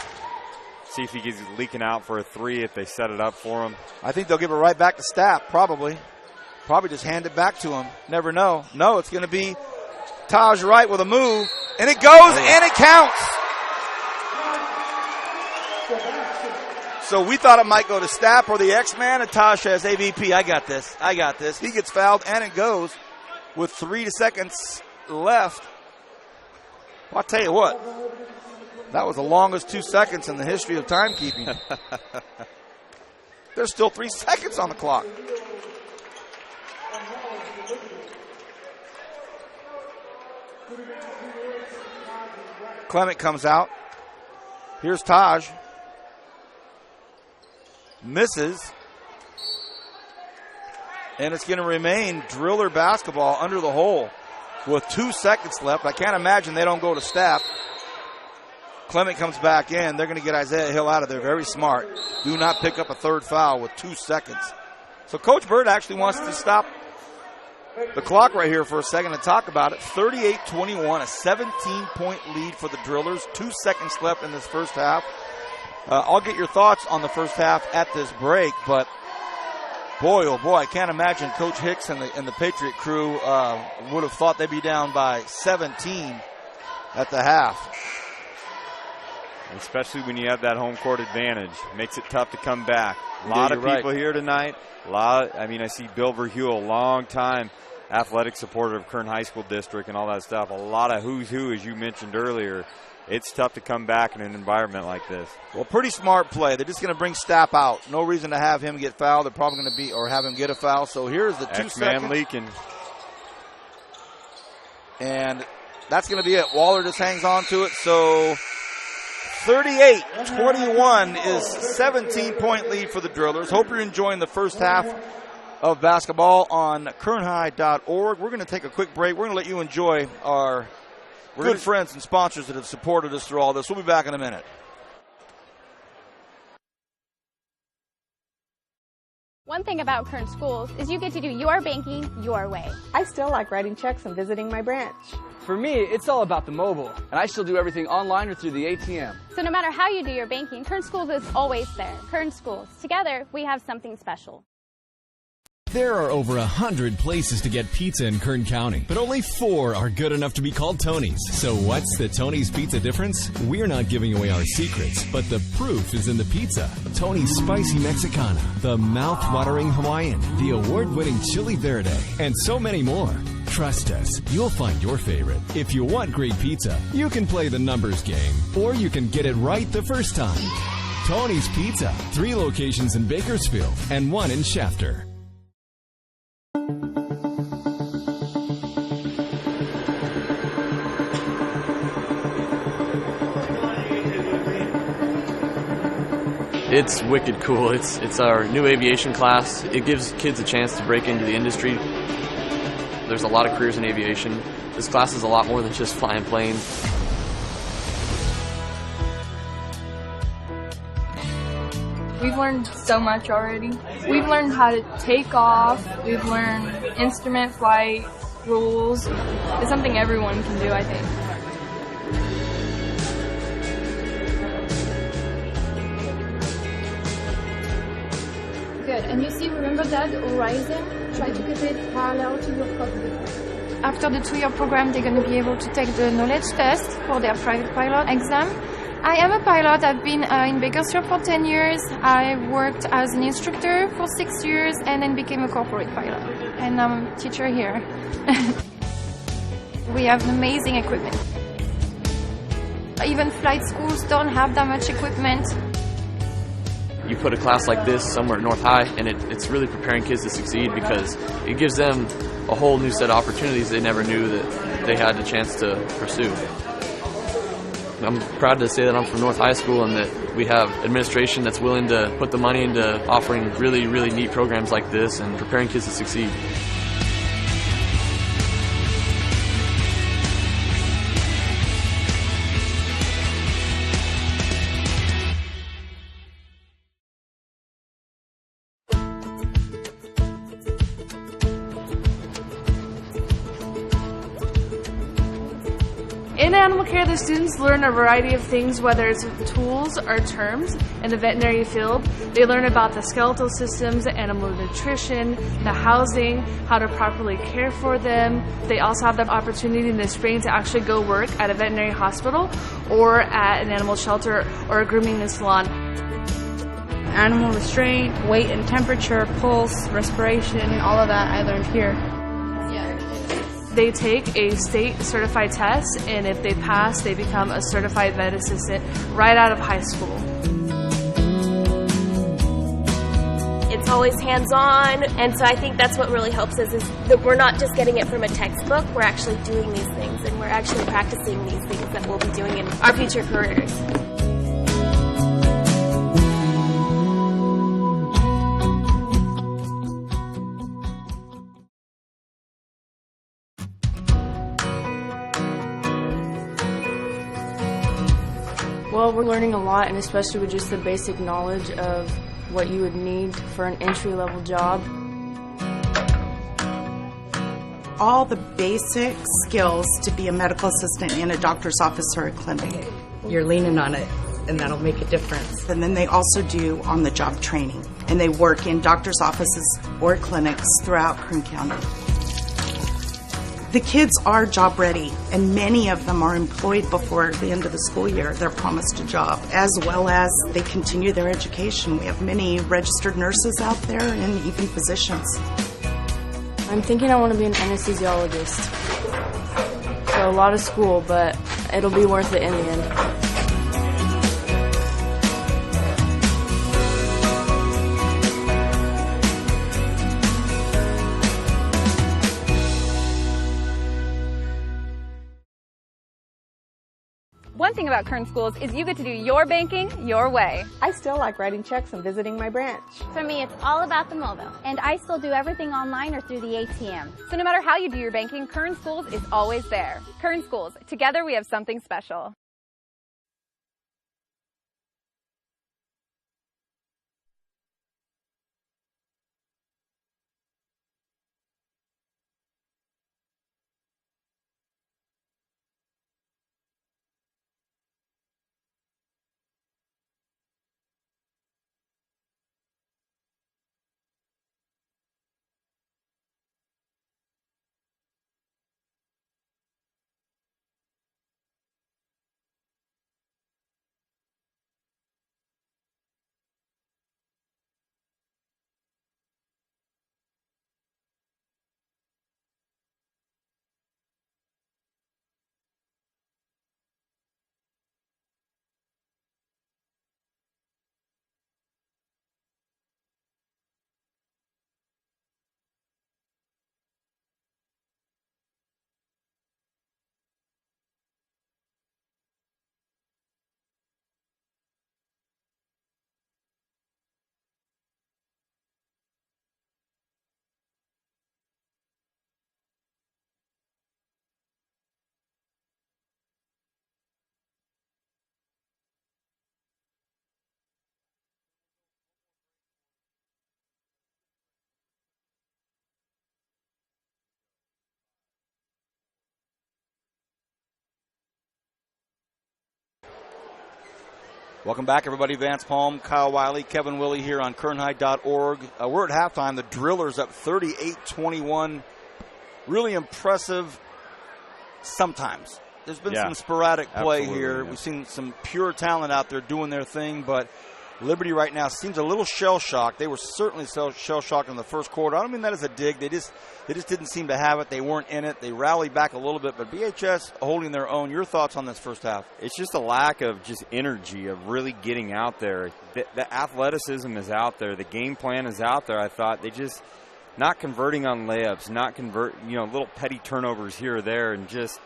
See if he gets leaking out for a 3 if they set it up for him. I think they'll give it right back to Stapp, probably. Probably just hand it back to him. Never know. No, it's going to be Taj Wright with a move, and it goes, and it counts. So we thought it might go to Stapp or the X-Man, and Taj says, AVP, I got this. He gets fouled, and it goes with 3 seconds left. Well, I'll tell you what, that was the longest 2 seconds in the history of timekeeping. There's still 3 seconds on the clock. Clement comes out. Here's Taj. Misses. And it's going to remain Driller basketball under the hole with 2 seconds left. I can't imagine they don't go to Stapp. Clement comes back in. They're going to get Isaiah Hill out of there. Very smart. Do not pick up a third foul with 2 seconds. So Coach Bird actually wants to stop the clock right here for a second and talk about it. 38-21, a 17-point lead for the Drillers. 2 seconds left in this first half. I'll get your thoughts on the first half at this break, but boy, oh boy, I can't imagine Coach Hicks and the Patriot crew would have thought they'd be down by 17 at the half. Especially when you have that home court advantage. Makes it tough to come back. A lot of people here tonight. I see Bill Verhule, long time athletic supporter of Kern High School District and all that stuff. A lot of who's who, as you mentioned earlier. It's tough to come back in an environment like this. Well, pretty smart play. They're just going to bring Stapp out. No reason to have him get fouled. They're probably going to have him get a foul. So here's the 2 seconds. leaking. And that's going to be it. Waller just hangs on to it. So 38-21 is 17-point lead for the Drillers. Hope you're enjoying the first half of basketball on kernhigh.org. We're going to take a quick break. We're going to let you enjoy our good friends and sponsors that have supported us through all this. We'll be back in a minute. One thing about Kern Schools is you get to do your banking your way. I still like writing checks and visiting my branch. For me, it's all about the mobile, and I still do everything online or through the ATM. So no matter how you do your banking, Kern Schools is always there. Kern Schools. Together, we have something special. There are over 100 places to get pizza in Kern County, but only 4 are good enough to be called Tony's. So what's the Tony's Pizza difference? We're not giving away our secrets, but the proof is in the pizza. Tony's Spicy Mexicana, the mouth-watering Hawaiian, the award-winning Chili Verde, and so many more. Trust us, you'll find your favorite. If you want great pizza, you can play the numbers game, or you can get it right the first time. Tony's Pizza, 3 locations in Bakersfield and 1 in Shafter. It's wicked cool. It's our new aviation class. It gives kids a chance to break into the industry. There's a lot of careers in aviation. This class is a lot more than just flying planes. We've learned so much already. We've learned how to take off. We've learned instrument flight rules. It's something everyone can do, I think. Good. And you see, remember that horizon? Try to keep it parallel to your cockpit. After the 2-year program, they're going to be able to take the knowledge test for their private pilot exam. I am a pilot. I've been in Bakersfield for 10 years. I worked as an instructor for 6 years and then became a corporate pilot. And I'm a teacher here. We have amazing equipment. Even flight schools don't have that much equipment. You put a class like this somewhere at North High, and it's really preparing kids to succeed because it gives them a whole new set of opportunities they never knew that they had the chance to pursue. I'm proud to say that I'm from North High School and that we have administration that's willing to put the money into offering really, really neat programs like this and preparing kids to succeed. In animal care, the students learn a variety of things, whether it's tools or terms. In the veterinary field, they learn about the skeletal systems, animal nutrition, the housing, how to properly care for them. They also have the opportunity in the spring to actually go work at a veterinary hospital or at an animal shelter or a grooming salon. Animal restraint, weight and temperature, pulse, respiration, all of that I learned here. They take a state certified test, and if they pass, they become a certified vet assistant right out of high school. It's always hands-on, and so I think that's what really helps us is that we're not just getting it from a textbook, we're actually doing these things, and we're actually practicing these things that we'll be doing in our future careers. Well, we're learning a lot, and especially with just the basic knowledge of what you would need for an entry-level job. All the basic skills to be a medical assistant in a doctor's office or a clinic. You're leaning on it, and that'll make a difference. And then they also do on-the-job training, and they work in doctor's offices or clinics throughout Kern County. The kids are job ready, and many of them are employed before the end of the school year. They're promised a job, as well as they continue their education. We have many registered nurses out there and even physicians. I'm thinking I want to be an anesthesiologist. So a lot of school, but it'll be worth it in the end. One thing about Kern Schools is you get to do your banking your way. I still like writing checks and visiting my branch. For me, it's all about the mobile. And I still do everything online or through the ATM. So no matter how you do your banking, Kern Schools is always there. Kern Schools, together we have something special. Welcome back, everybody. Vance Palm, Kyle Wiley, Kevin Willey here on KernHigh.org. We're at halftime. The Drillers up 38-21. Really impressive sometimes. There's been some sporadic play here. We've seen some pure talent out there doing their thing, but Liberty right now seems a little shell-shocked. They were certainly shell-shocked in the first quarter. I don't mean that as a dig. They just didn't seem to have it. They weren't in it. They rallied back a little bit, but BHS holding their own. Your thoughts on this first half? It's just a lack of just energy, of really getting out there. The athleticism is out there. The game plan is out there. I thought they just not converting on layups, little petty turnovers here or there, and just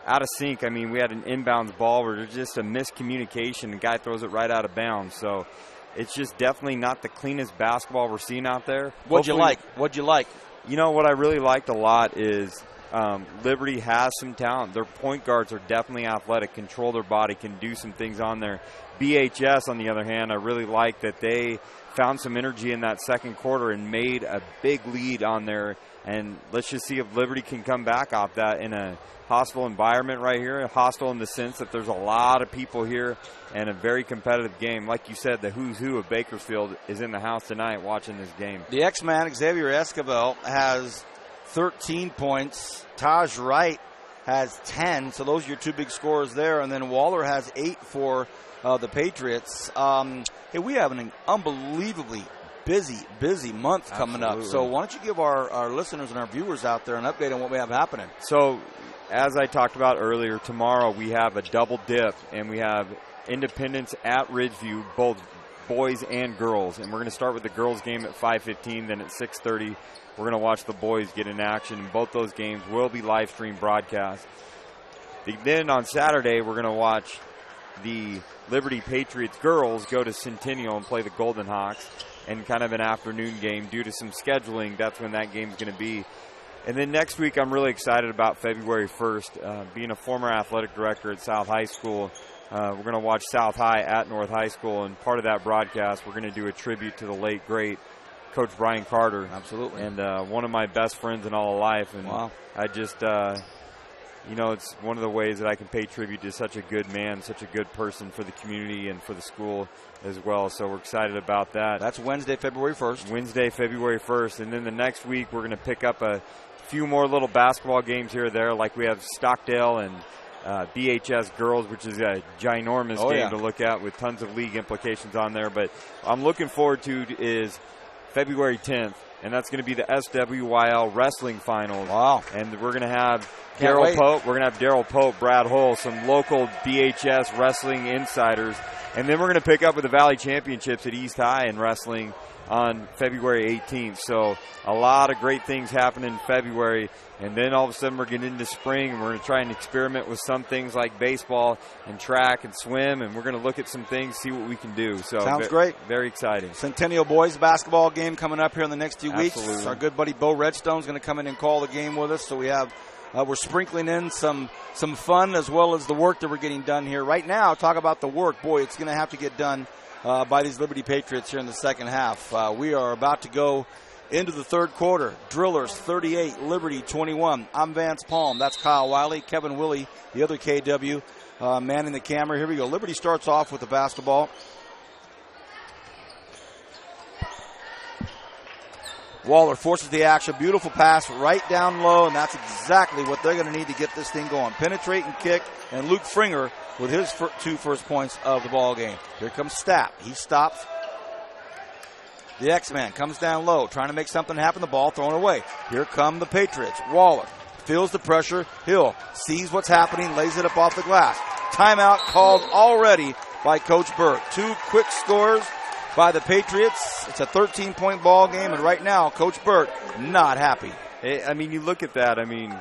out of sync. I mean, we had an inbounds ball where there's just a miscommunication. The guy throws it right out of bounds. So it's just definitely not the cleanest basketball we're seeing out there. What'd you like? You know, what I really liked a lot is Liberty has some talent. Their point guards are definitely athletic, control their body, can do some things on there. BHS, on the other hand, I really like that they found some energy in that second quarter and made a big lead on there. And let's just see if Liberty can come back off that in a hostile environment right here. Hostile in the sense that there's a lot of people here and a very competitive game. Like you said, the who's who of Bakersfield is in the house tonight watching this game. The X-Man, Xavier Esquivel, has 13 points. Taj Wright has 10. So those are your two big scorers there. And then Waller has 8 for the Patriots. Hey, we have an unbelievably busy month coming up. So why don't you give our listeners and our viewers out there an update on what we have happening? So, as I talked about earlier, tomorrow we have a double dip, and we have Independence at Ridgeview, both boys and girls. And we're going to start with the girls game at 5:15, then at 6:30 we're going to watch the boys get in action. And both those games will be live stream broadcast. Then on Saturday we're going to watch the Liberty Patriots girls go to Centennial and play the Golden Hawks, and kind of an afternoon game due to some scheduling. That's when that game's going to be. And then next week, I'm really excited about February 1st. Being a former athletic director at South High School, we're going to watch South High at North High School, and part of that broadcast, we're going to do a tribute to the late, great Coach Brian Carter. Absolutely. And one of my best friends in all of life. And wow. I just, it's one of the ways that I can pay tribute to such a good man, such a good person for the community and for the school as well. So we're excited about that. That's Wednesday, February 1st. Wednesday, February 1st. And then the next week, we're going to pick up a few more little basketball games here or there. Like we have Stockdale and BHS girls, which is a ginormous game to look at with tons of league implications on there. But I'm looking forward to is February 10th. And that's going to be the SWYL Wrestling Finals. Wow. And we're going to have Daryl Pope. We're going to have Daryl Pope, Brad Hull, some local BHS wrestling insiders. And then we're going to pick up with the Valley Championships at East High in wrestling on February 18th. So a lot of great things happen in February. And then all of a sudden we're getting into spring, and we're going to try and experiment with some things like baseball and track and swim. And we're going to look at some things, see what we can do. So sounds great. Very exciting. Centennial boys basketball game coming up here in the next few weeks. Absolutely. Our good buddy Bo Redstone is going to come in and call the game with us. So we have we're sprinkling in some fun as well as the work that we're getting done here. Right now, talk about the work. Boy, it's going to have to get done by these Liberty Patriots here in the second half. We are about to go into the third quarter. Drillers 38, Liberty 21. I'm Vance Palm. That's Kyle Wiley. Kevin Willie, the other KW, manning the camera. Here we go. Liberty starts off with the basketball. Waller forces the action. Beautiful pass right down low, and that's exactly what they're going to need to get this thing going. Penetrate and kick, and Luke Fringer with his two first points of the ball game. Here comes Stapp. He stops. The X-Man comes down low, trying to make something happen. The ball thrown away. Here come the Patriots. Waller feels the pressure. Hill sees what's happening, lays it up off the glass. Timeout called already by Coach Burke. Two quick scores by the Patriots. It's a 13-point ball game, and right now, Coach Burke not happy. I mean, you look at that. I mean,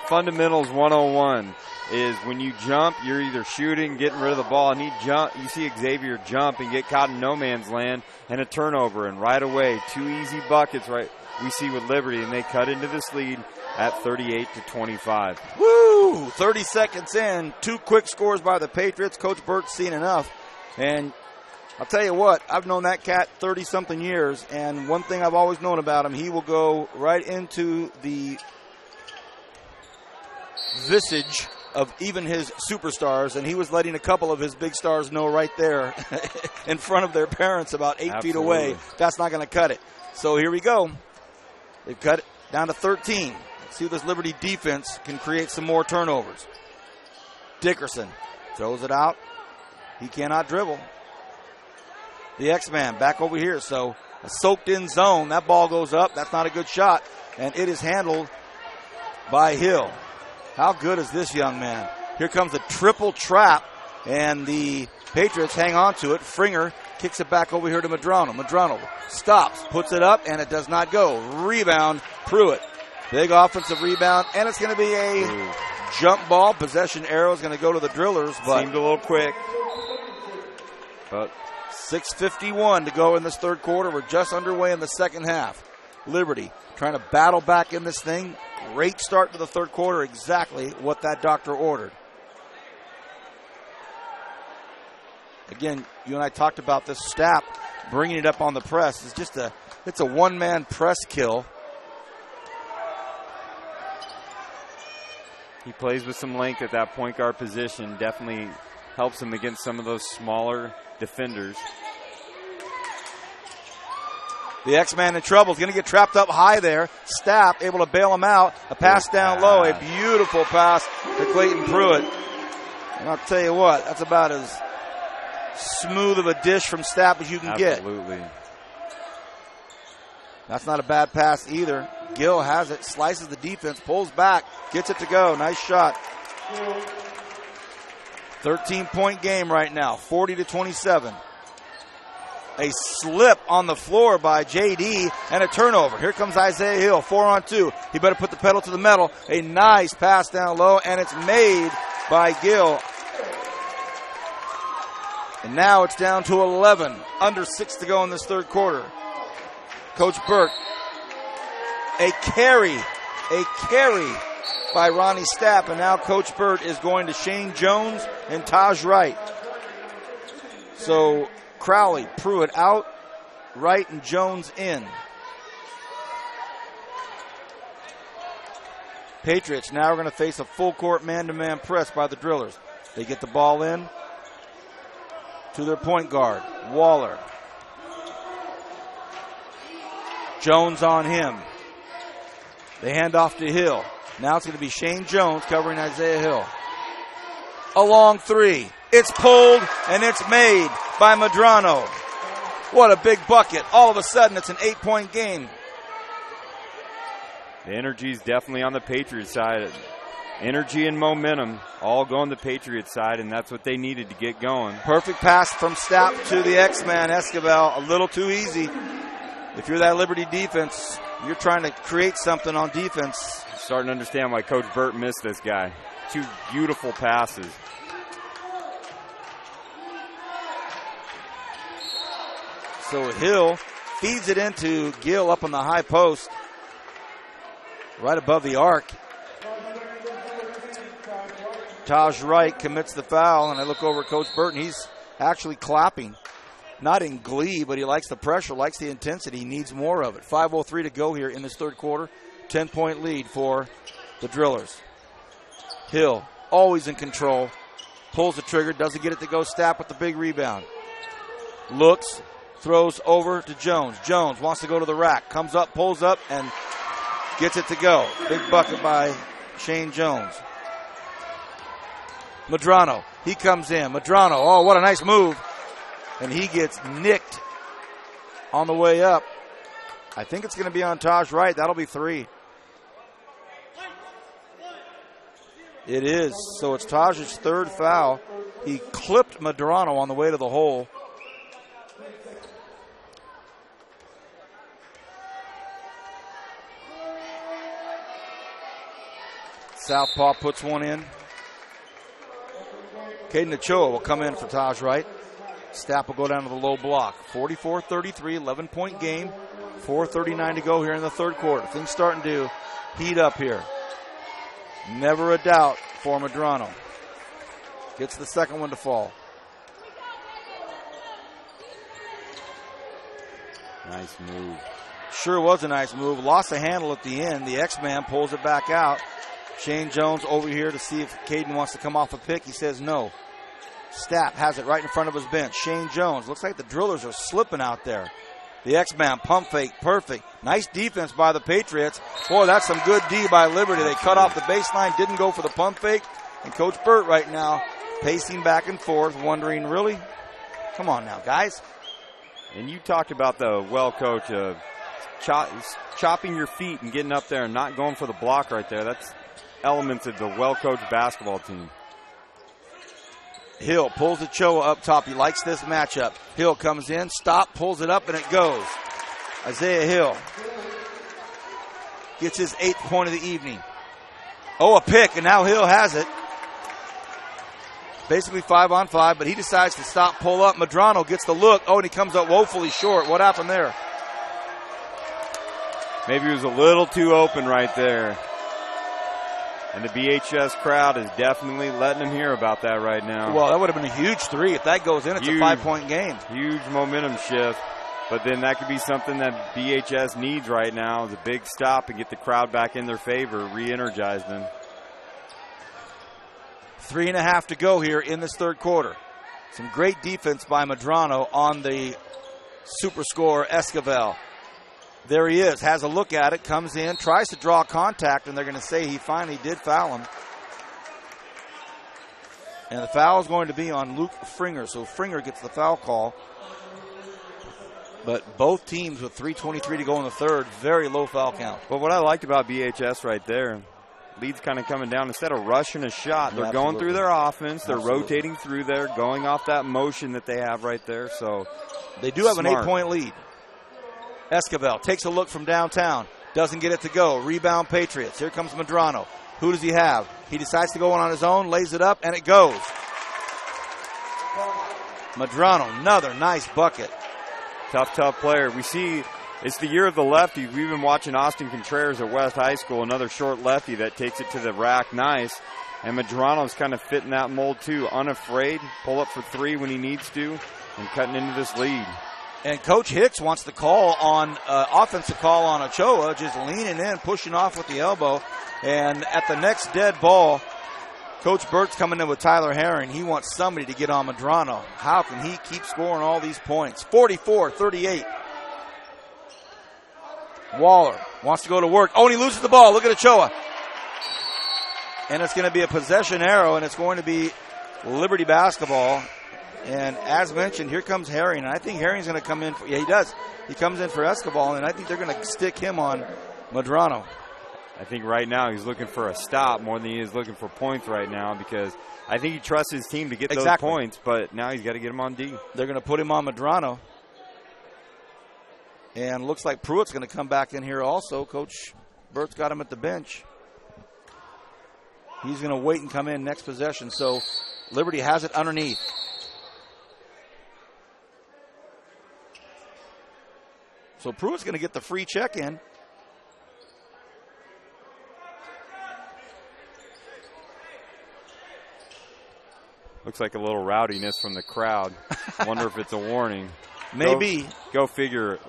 fundamentals 101 is when you jump, you're either shooting, getting rid of the ball, and you see Xavier jump and get caught in no man's land and a turnover, and right away, two easy buckets right we see with Liberty, and they cut into this lead at 38-25. Woo! 30 seconds in, two quick scores by the Patriots. Coach Burke's seen enough, and I'll tell you what, I've known that cat 30-something years, and one thing I've always known about him, he will go right into the visage of even his superstars, and he was letting a couple of his big stars know right there in front of their parents about 8 feet away. That's not going to cut it. So here we go. They've cut it down to 13. Let's see if this Liberty defense can create some more turnovers. Dickerson throws it out. He cannot dribble. The X-Man back over here. So a soaked-in zone. That ball goes up. That's not a good shot. And it is handled by Hill. How good is this young man? Here comes a triple trap, and the Patriots hang on to it. Fringer kicks it back over here to Madrano. Madrano stops, puts it up, and it does not go. Rebound, Pruitt. Big offensive rebound, and it's going to be a jump ball. Possession arrow is going to go to the Drillers. But seemed a little quick. But 6:51 to go in this third quarter. We're just underway in the second half. Liberty trying to battle back in this thing. Great start to the third quarter, exactly what that doctor ordered. Again, you and I talked about this. Stapp bringing it up on the press. It's a one-man press kill. He plays with some length at that point guard position. Definitely helps him against some of those smaller defenders. The X-Man in trouble. He's going to get trapped up high there. Stapp able to bail him out. A pass down low. A beautiful pass to Clayton Pruitt. And I'll tell you what, that's about as smooth of a dish from Stapp as you can get. Absolutely. That's not a bad pass either. Gill has it, slices the defense, pulls back, gets it to go. Nice shot. 13-point game right now, 40-27. A slip on the floor by JD and a turnover. Here comes Isaiah Hill, 4-on-2. He better put the pedal to the metal. A nice pass down low, and it's made by Gill. And now it's down to 11, under 6 to go in this third quarter. Coach Burt, a carry by Ronnie Stapp, and now Coach Burt is going to Shane Jones and Taj Wright. So Crowley, Pruitt out, Wright and Jones in. Patriots now are going to face a full court man-to-man press by the Drillers. They get the ball in to their point guard, Waller. Jones on him. They hand off to Hill. Now it's going to be Shane Jones covering Isaiah Hill. A long three. It's pulled and it's made by Medrano. What a big bucket. All of a sudden it's an 8-point game. The energy is definitely on the Patriots side. Energy and momentum all go on the Patriots side, and that's what they needed to get going. Perfect pass from Stapp to the X-Man, Esquivel. A little too easy. If you're that Liberty defense, you're trying to create something on defense. Starting to understand why Coach Burt missed this guy. Two beautiful passes. So Hill feeds it into Gill up on the high post, right above the arc. Taj Wright commits the foul, and I look over at Coach Burton. He's actually clapping. Not in glee, but he likes the pressure, likes the intensity. He needs more of it. 5:03 to go here in this third quarter. 10-point lead for the Drillers. Hill, always in control. Pulls the trigger, doesn't get it to go. Stapp with the big rebound. Looks, throws over to Jones. Jones wants to go to the rack. Comes up, pulls up, and gets it to go. Big bucket by Shane Jones. Medrano, he comes in. Medrano, oh, what a nice move. And he gets nicked on the way up. I think it's going to be on Taj Wright. That'll be 3. It is. So it's Taj's third foul. He clipped Medrano on the way to the hole. Southpaw puts one in. Caden Ochoa will come in for Taj Wright. Stapp will go down to the low block. 44-33, 11-point game. 4:39 to go here in the third quarter. Things starting to heat up here. Never a doubt for Medrano. Gets the second one to fall. Nice move. Sure was a nice move. Lost the handle at the end. The X-Man pulls it back out. Shane Jones over here to see if Caden wants to come off a pick. He says no. Stapp has it right in front of his bench. Shane Jones. Looks like the Drillers are slipping out there. The X-Man pump fake, perfect. Nice defense by the Patriots. Boy, that's some good D by Liberty. They cut off the baseline, didn't go for the pump fake. And Coach Burt right now pacing back and forth, wondering, really? Come on now, guys. And you talked about the coach of chopping your feet and getting up there and not going for the block right there. That's elements of the well-coached basketball team. Hill pulls Ochoa up top. He likes this matchup. Hill comes in, pulls it up, and it goes. Isaiah Hill gets his 8th point of the evening. Oh, a pick, and now Hill has it. Basically 5-on-5, but he decides to pull up. Medrano gets the look. Oh, and he comes up woefully short. What happened there? Maybe he was a little too open right there. And the BHS crowd is definitely letting him hear about that right now. Well, that would have been a huge 3. If that goes in, it's a 5-point game. Huge momentum shift. But then that could be something that BHS needs right now is a big stop and get the crowd back in their favor, re-energize them. 3.5 to go here in this third quarter. Some great defense by Medrano on the super scorer Esquivel. There he is, has a look at it, comes in, tries to draw contact, and they're going to say he finally did foul him. And the foul is going to be on Luke Fringer, so Fringer gets the foul call. But both teams with 3:23 to go in the third, very low foul count. But what I liked about BHS right there, lead's kind of coming down. Instead of rushing a shot, they're going through their offense. They're rotating through there, going off that motion that they have right there. So they do have an 8-point lead. Esquivel takes a look from downtown. Doesn't get it to go. Rebound Patriots. Here comes Medrano. Who does he have? He decides to go on his own, lays it up, and it goes. Medrano, another nice bucket. Tough player. We see it's the year of the lefty. We've been watching Austin Contreras at West High School, another short lefty that takes it to the rack nice. And Medrano's kind of fitting that mold too. Unafraid, pull up for three when he needs to, and cutting into this lead. And Coach Hicks wants to call on offensive call on Ochoa, just leaning in, pushing off with the elbow. And at the next dead ball, Coach Burt's coming in with Tyler Herring. He wants somebody to get on Medrano. How can he keep scoring all these points? 44-38. Waller wants to go to work. Oh, and he loses the ball. Look at Ochoa. And it's going to be a possession arrow, and it's going to be Liberty basketball. And as mentioned, here comes Herring. And I think Herring's going to come in. He does. He comes in for Escobar, and I think they're going to stick him on Medrano. I think right now he's looking for a stop more than he is looking for points right now, because I think he trusts his team to get those points, but now he's got to get him on D. They're going to put him on Medrano. And looks like Pruitt's going to come back in here also. Coach Burt's got him at the bench. He's going to wait and come in next possession. So Liberty has it underneath. So Pruitt's going to get the free check in. Looks like a little rowdiness from the crowd. Wonder if it's a warning. Maybe. Go figure.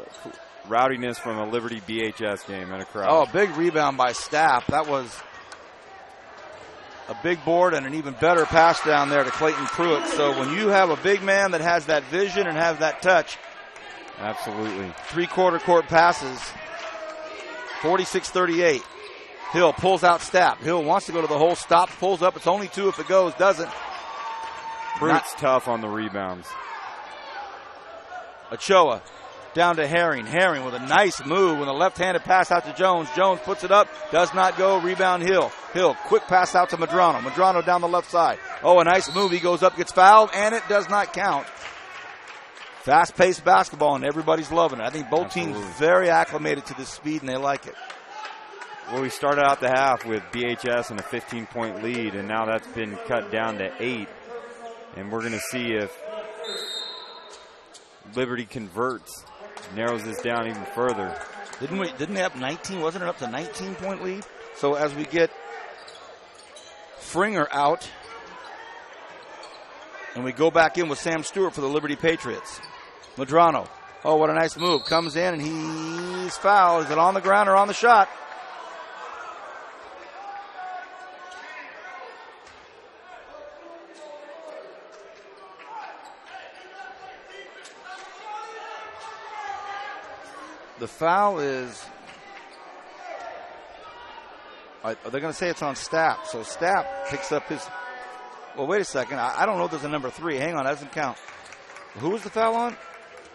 Rowdiness from a Liberty BHS game in a crowd. Oh, big rebound by Stapp. That was a big board and an even better pass down there to Clayton Pruitt. So when you have a big man that has that vision and has that touch. Absolutely. Three-quarter court passes. 46-38. Hill pulls out Stapp. Hill wants to go to the hole. Stops, pulls up. It's only two if it goes. Doesn't. Pruitt's tough on the rebounds. Ochoa down to Herring. Herring with a nice move with a left-handed pass out to Jones. Jones puts it up. Does not go. Rebound Hill. Hill, quick pass out to Medrano. Medrano down the left side. Oh, a nice move. He goes up, gets fouled, and it does not count. Fast-paced basketball, and everybody's loving it. I think both teams very acclimated to this speed, and they like it. Well, we started out the half with BHS and a 15-point lead, and now that's been cut down to 8. And we're going to see if Liberty converts, narrows this down even further. Didn't they have 19? Wasn't it up to 19-point lead? So as we get Fringer out, and we go back in with Sam Stewart for the Liberty Patriots. Medrano. Oh, what a nice move. Comes in, and he's fouled. Is it on the ground or on the shot? The foul is, are they going to say it's on Stapp? So Stapp picks up his, well, wait a second. I don't know if there's a number 3. Hang on, that doesn't count. Who was the foul on?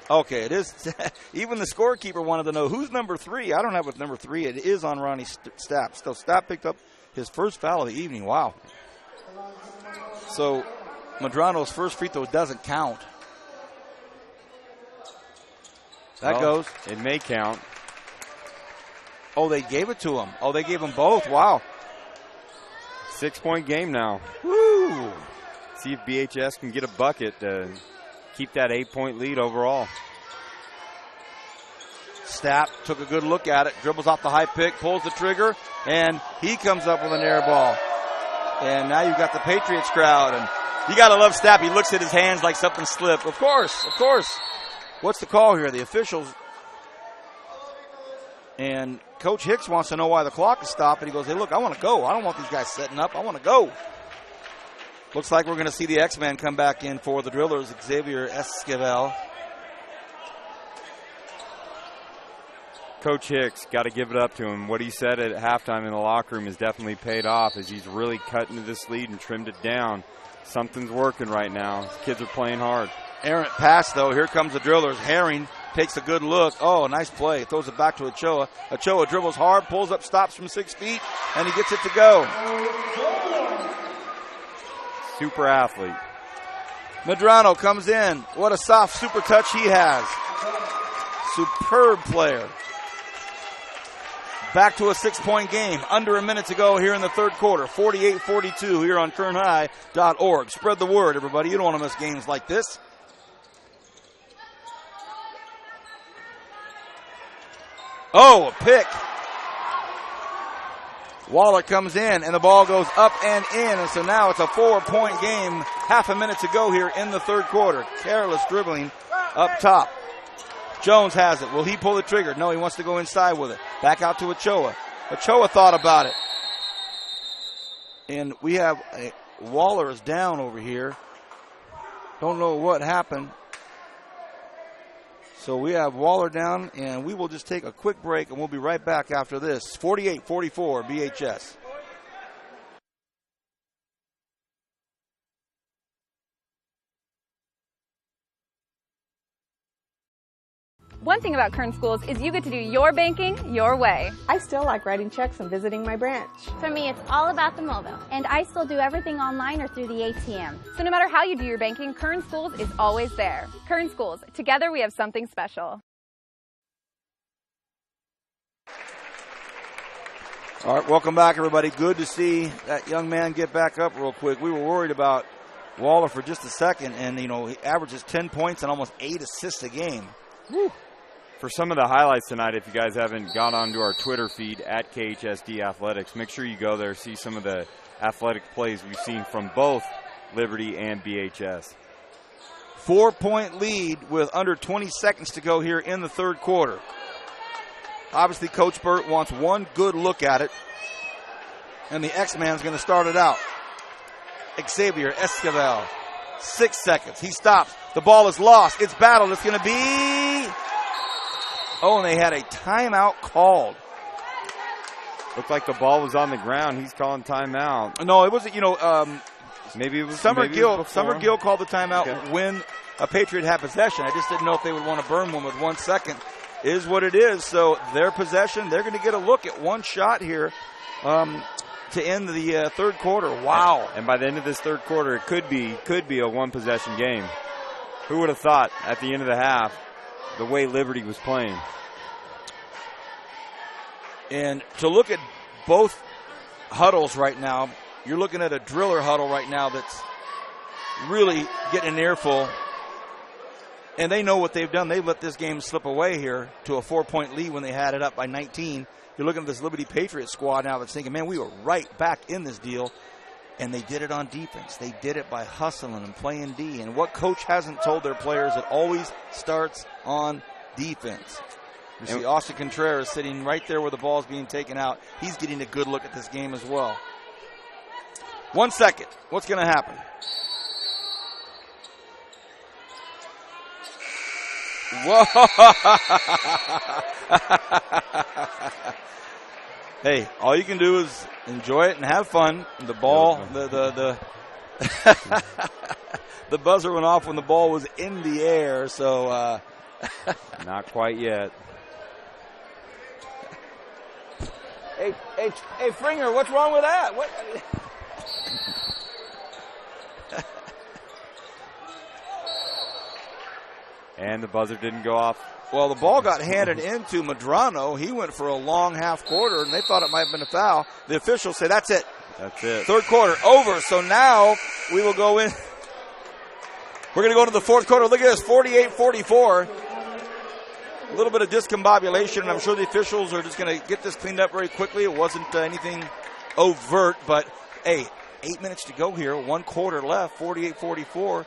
Okay, it is. Even the scorekeeper wanted to know who's number 3. I don't have with number 3. It is on Ronnie Stapp. So Stapp picked up his first foul of the evening. Wow. So Medrano's first free throw doesn't count. That goes. It may count. Oh, they gave it to him. Oh, they gave him both. Wow. 6-point game now. Woo! See if BHS can get a bucket to keep that 8-point lead overall. Stapp took a good look at it, dribbles off the high pick, pulls the trigger, and he comes up with an air ball. And now you've got the Patriots crowd, and you got to love Stapp. He looks at his hands like something slipped. Of course. What's the call here? The officials. And Coach Hicks wants to know why the clock is stopped. And he goes, hey, look, I want to go. I don't want these guys setting up. I want to go. Looks like we're going to see the X-Man come back in for the Drillers, Xavier Esquivel. Coach Hicks, got to give it up to him. What he said at halftime in the locker room has definitely paid off as he's really cut into this lead and trimmed it down. Something's working right now. Kids are playing hard. Errant pass, though. Here comes the Drillers. Herring takes a good look. Oh, nice play. Throws it back to Ochoa. Ochoa dribbles hard, pulls up, stops from 6 feet, and he gets it to go. Super athlete. Medrano comes in. What a soft super touch he has. Superb player. Back to a 6-point game. Under a minute to go here in the third quarter. 48-42 here on KernHigh.org. Spread the word, everybody. You don't want to miss games like this. Oh, a pick. Waller comes in, and the ball goes up and in. And so now it's a 4-point game. Half a minute to go here in the third quarter. Careless dribbling up top. Jones has it. Will he pull the trigger? No, he wants to go inside with it. Back out to Ochoa. Ochoa thought about it. And we have Waller is down over here. Don't know what happened. So we have Waller down, and we will just take a quick break, and we'll be right back after this. 48-44 BHS. One thing about Kern Schools is you get to do your banking your way. I still like writing checks and visiting my branch. For me, it's all about the mobile. And I still do everything online or through the ATM. So no matter how you do your banking, Kern Schools is always there. Kern Schools, together we have something special. All right, welcome back, everybody. Good to see that young man get back up real quick. We were worried about Waller for just a second, and, you know, he averages 10 points and almost 8 assists a game. Woo. For some of the highlights tonight, if you guys haven't gone onto our Twitter feed at KHSD Athletics, make sure you go there, see some of the athletic plays we've seen from both Liberty and BHS. 4-point lead with under 20 seconds to go here in the third quarter. Obviously, Coach Burt wants one good look at it, and the X-Man's going to start it out. Xavier Esquivel, 6 seconds. He stops. The ball is lost. It's battled. It's going to be... Oh, and they had a timeout called. Looked like the ball was on the ground. He's calling timeout. No, it wasn't, maybe it was Summer Gill called the timeout okay. when a Patriot had possession. I just didn't know if they would want to burn one with 1 second. Is what it is. So their possession, they're going to get a look at one shot here to end the third quarter. Wow. And by the end of this third quarter, it could be a one-possession game. Who would have thought at the end of the half the way Liberty was playing? And to look at both huddles right now, you're looking at a driller huddle right now that's really getting an earful. And they know what they've done. They've let this game slip away here to a 4-point lead when they had it up by 19. You're looking at this Liberty Patriot squad now that's thinking, man, we were right back in this deal. And they did it on defense. They did it by hustling and playing D. And what coach hasn't told their players, it always starts on defense. You see Austin Contreras sitting right there where the ball's being taken out. He's getting a good look at this game as well. 1 second. What's going to happen? Whoa! Hey, all you can do is enjoy it and have fun. The ball, the buzzer went off when the ball was in the air, so not quite yet. Hey, Fringer, what's wrong with that? What? And the buzzer didn't go off. Well, the ball got handed into Medrano. He went for a long half quarter, and they thought it might have been a foul. The officials say, that's it. That's it. Third quarter over. So now we will go in. We're going to go into the fourth quarter. Look at this, 48-44. A little bit of discombobulation, and I'm sure the officials are just going to get this cleaned up very quickly. It wasn't anything overt, but, hey, 8 minutes to go here. 1 quarter left, 48-44.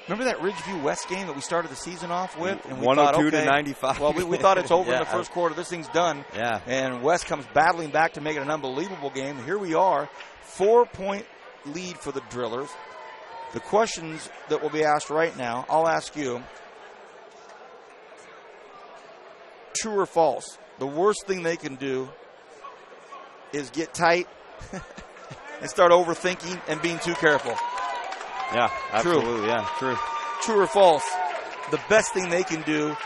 Remember that Ridgeview West game that we started the season off with? And we 102 thought, to 95. Well, we thought it's over in the first quarter. This thing's done. Yeah. And West comes battling back to make it an unbelievable game. Here we are, 4-point lead for the Drillers. The questions that will be asked right now, I'll ask you. True or false? The worst thing they can do is get tight and start overthinking and being too careful. Yeah, absolutely. True. Yeah, true. True or false? the best thing they can do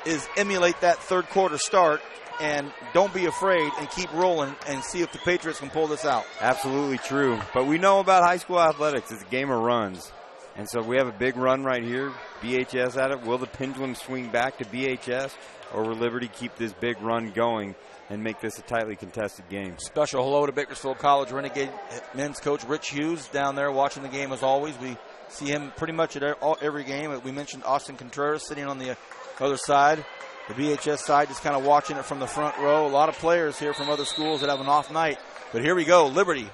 is emulate that third quarter start and don't be afraid and keep rolling and see if the Patriots can pull this out. Absolutely true. But we know about high school athletics. It's a game of runs. And so we have a big run right here. BHS at it. Will the pendulum swing back to BHS, or will Liberty keep this big run going and make this a tightly contested game? Special hello to Bakersfield College Renegade men's coach Rich Hughes down there watching the game as always. We see him pretty much at every game. We mentioned Austin Contreras sitting on the other side. The BHS side just kind of watching it from the front row. A lot of players here from other schools that have an off night. But here we go. Liberty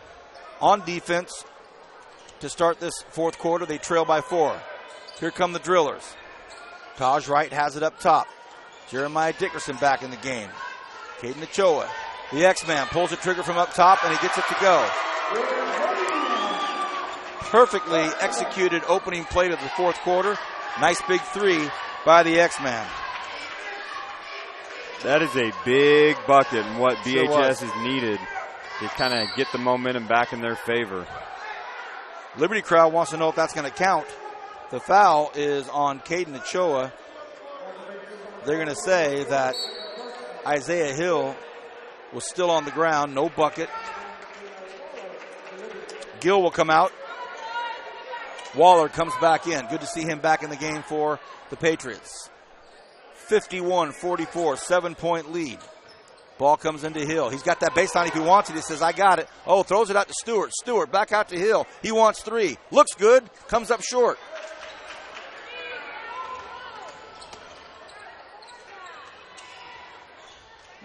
on defense to start this fourth quarter. They trail by 4. Here come the drillers. Taj Wright has it up top. Jeremiah Dickerson back in the game. Caden Ochoa, the X-Man, pulls the trigger from up top, and he gets it to go. Perfectly executed opening play to the fourth quarter. Nice big 3 by the X-Man. That is a big bucket, and what BHS is needed to kind of get the momentum back in their favor. Liberty crowd wants to know if that's going to count. The foul is on Caden Ochoa. They're going to say that Isaiah Hill was still on the ground, no bucket. Gill will come out. Waller comes back in. Good to see him back in the game for the Patriots. 51-44, 7-point lead. Ball comes into Hill. He's got that baseline if he wants it. He says, I got it. Oh, throws it out to Stewart. Stewart back out to Hill. He wants 3. Looks good. Comes up short.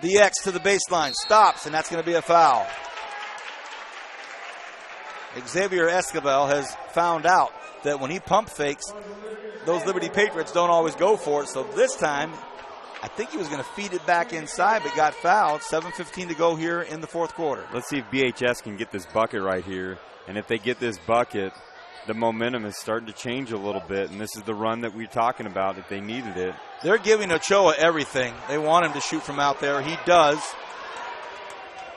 The X to the baseline. Stops, and that's going to be a foul. Xavier Escobar has found out that when he pump fakes, those Liberty Patriots don't always go for it. So this time, I think he was going to feed it back inside, but got fouled. 7:15 to go here in the fourth quarter. Let's see if BHS can get this bucket right here. And if they get this bucket, the momentum is starting to change a little bit. And this is the run that we're talking about if they needed it. They're giving Ochoa everything. They want him to shoot from out there. He does.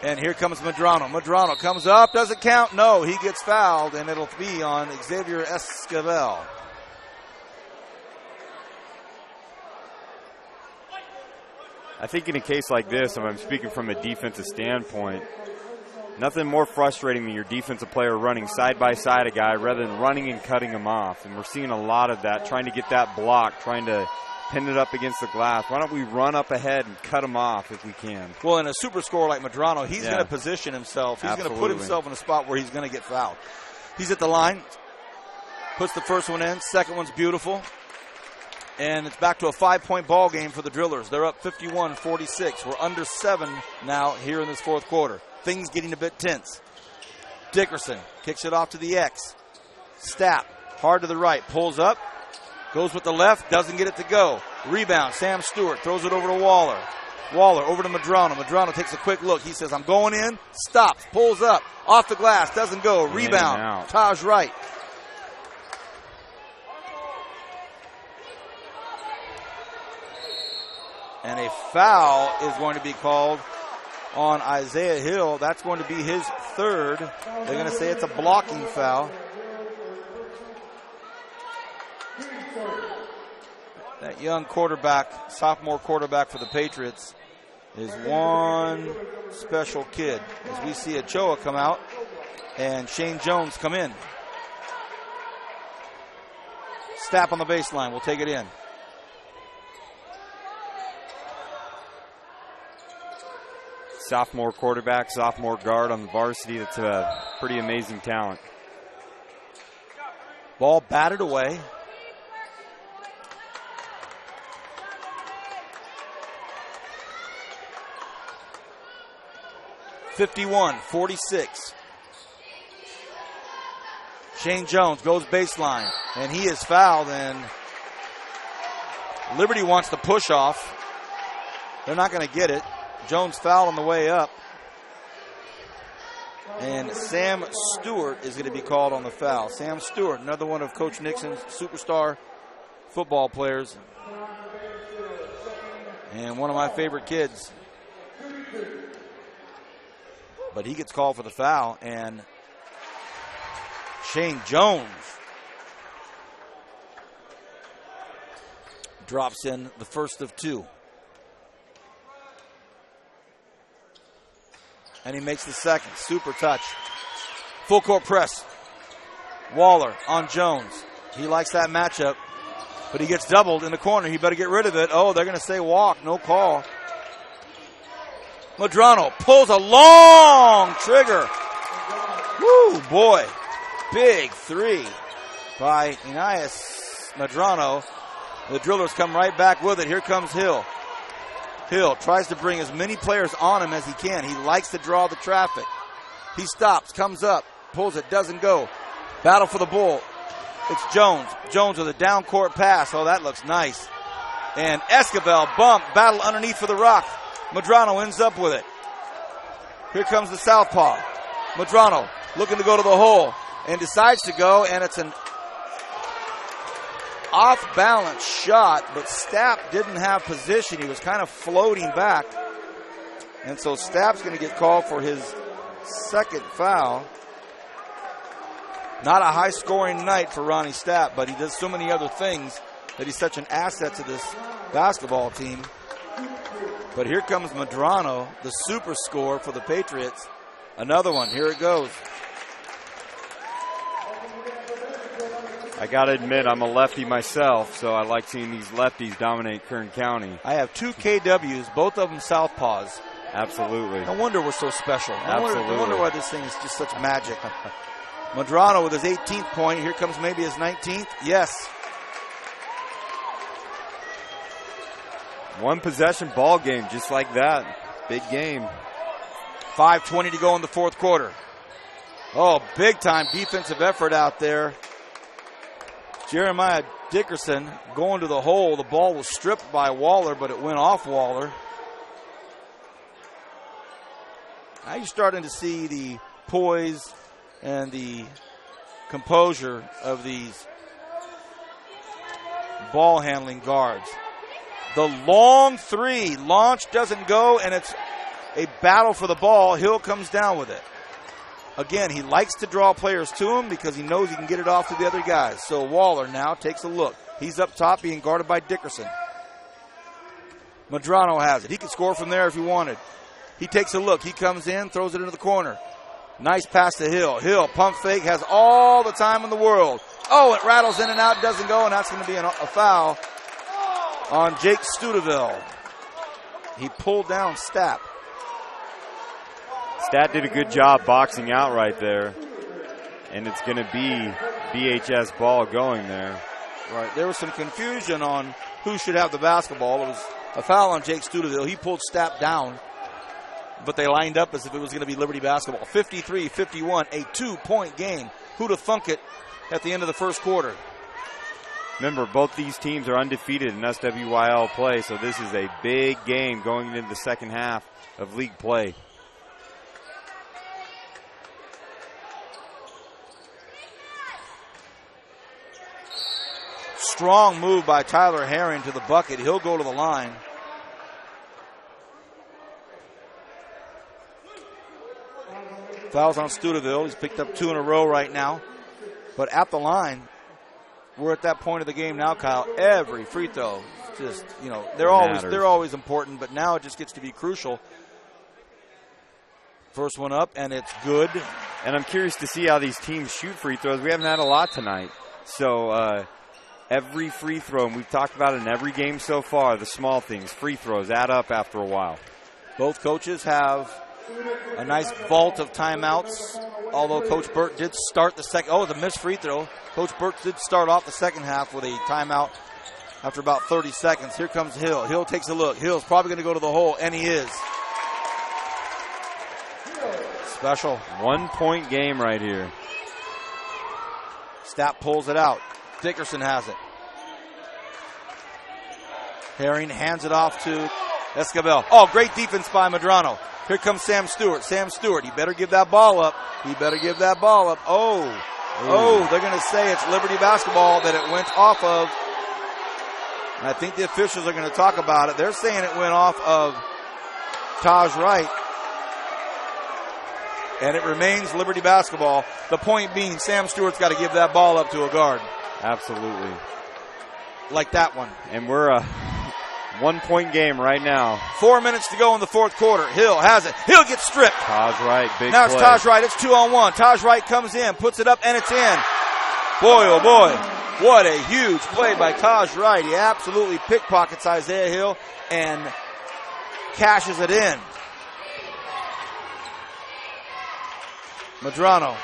And here comes Medrano. Medrano comes up. Does it count? No. He gets fouled, and it'll be on Xavier Escobar. I think in a case like this, if I'm speaking from a defensive standpoint, nothing more frustrating than your defensive player running side by side a guy rather than running and cutting him off. And we're seeing a lot of that, trying to get that block, trying to pin it up against the glass. Why don't we run up ahead and cut him off if we can? Well, in a super scorer like Medrano, he's going to position himself. He's going to put himself in a spot where he's going to get fouled. He's at the line, puts the first one in. Second one's beautiful. And it's back to a 5-point ball game for the Drillers. They're up 51-46. We're under 7 now here in this fourth quarter. Things getting a bit tense. Dickerson kicks it off to the X. Stapp, hard to the right, pulls up, goes with the left, doesn't get it to go. Rebound, Sam Stewart throws it over to Waller. Waller over to Medrano. Medrano takes a quick look. He says, I'm going in. Stops, pulls up, off the glass, doesn't go. Rebound, Taj Wright. And a foul is going to be called on Isaiah Hill. That's going to be his third. They're going to say it's a blocking foul. That young quarterback, sophomore quarterback for the Patriots, is one special kid. As we see Ochoa come out and Shane Jones come in. Stapp on the baseline. We'll take it in. Sophomore quarterback, sophomore guard on the varsity. That's a pretty amazing talent. Ball batted away. (51-46). Shane Jones goes baseline, and he is fouled, and Liberty wants the push off. They're not going to get it. Jones fouled on the way up. And Sam Stewart is going to be called on the foul. Sam Stewart, another one of Coach Nixon's superstar football players. And one of my favorite kids. But he gets called for the foul. And Shane Jones Drops in the first of two. And he makes the second. Super touch. Full court press. Waller on Jones. He likes that matchup, but he gets doubled in the corner. He better get rid of it. Oh, they're going to say walk. No call. Medrano pulls a long trigger. Woo, boy. Big three by Inayas Medrano. The Drillers come right back with it. Here comes Hill. Hill tries to bring as many players on him as he can. He likes to draw the traffic. He stops, comes up, pulls it, doesn't go. Battle for the ball. It's Jones. Jones with a down court pass. Oh, that looks nice. And Esquivel bump, battle underneath for the rock. Medrano ends up with it. Here comes the southpaw. Medrano looking to go to the hole and decides to go, and it's an off-balance shot, but Stapp didn't have position. He was kind of floating back. And so Stapp's going to get called for his second foul. Not a high-scoring night for Ronnie Stapp, but he does so many other things that he's such an asset to this basketball team. But here comes Medrano, the super scorer for the Patriots. Another one. Here it goes. I got to admit, I'm a lefty myself, so I like seeing these lefties dominate Kern County. I have two KWs, both of them southpaws. Absolutely. No wonder we're so special. Absolutely. No wonder why this thing is just such magic. Medrano with his 18th point. Here comes maybe his 19th. Yes. One possession ball game, just like that. Big game. 5:20 to go in the fourth quarter. Oh, big time defensive effort out there. Jeremiah Dickerson going to the hole. The ball was stripped by Waller, but it went off Waller. Now you're starting to see the poise and the composure of these ball handling guards. The long three launch doesn't go, and it's a battle for the ball. Hill comes down with it. Again, he likes to draw players to him because he knows he can get it off to the other guys. So Waller now takes a look. He's up top being guarded by Dickerson. Medrano has it. He could score from there if he wanted. He takes a look. He comes in, throws it into the corner. Nice pass to Hill. Hill, pump fake, has all the time in the world. Oh, it rattles in and out, doesn't go, and that's going to be a foul on Jake Studeville. He pulled down Stapp. Stat did a good job boxing out right there. And it's going to be BHS ball going there. Right. There was some confusion on who should have the basketball. It was a foul on Jake Studeville. He pulled Stapp down, but they lined up as if it was going to be Liberty basketball. 53-51, a 2-point game. Who'd have thunk it at the end of the first quarter? Remember, both these teams are undefeated in SWYL play, so this is a big game going into the second half of league play. Strong move by Tyler Herring to the bucket. He'll go to the line. Fouls on Studeville. He's picked up 2 in a row right now. But at the line, we're at that point of the game now, Kyle. Every free throw, just, they're always important, but now it just gets to be crucial. First one up, and it's good. And I'm curious to see how these teams shoot free throws. We haven't had a lot tonight. So every free throw, and we've talked about it in every game so far, the small things, free throws add up after a while. Both coaches have a nice vault of timeouts, although Coach Burt did start the second. Oh, the missed free throw. Coach Burt did start off the second half with a timeout after about 30 seconds. Here comes Hill. Hill takes a look. Hill's probably going to go to the hole, and he is. Special. 1-point game right here. Stapp pulls it out. Dickerson has it. Herring hands it off to Esquivel. Oh, great defense by Medrano. Here comes Sam Stewart. Sam Stewart, he better give that ball up. Oh, they're going to say it's Liberty basketball that it went off of. And I think the officials are going to talk about it. They're saying it went off of Taj Wright. And it remains Liberty basketball. The point being, Sam Stewart's got to give that ball up to a guard. Absolutely. like that one. And we're a 1-point game right now. 4 minutes to go in the fourth quarter. Hill has it. Hill gets stripped. Taj Wright, big now play. It's Taj Wright. It's 2-on-1. Taj Wright comes in, puts it up, and it's in. Boy, oh boy. What a huge play by Taj Wright. He absolutely pickpockets Isaiah Hill and cashes it in. Medrano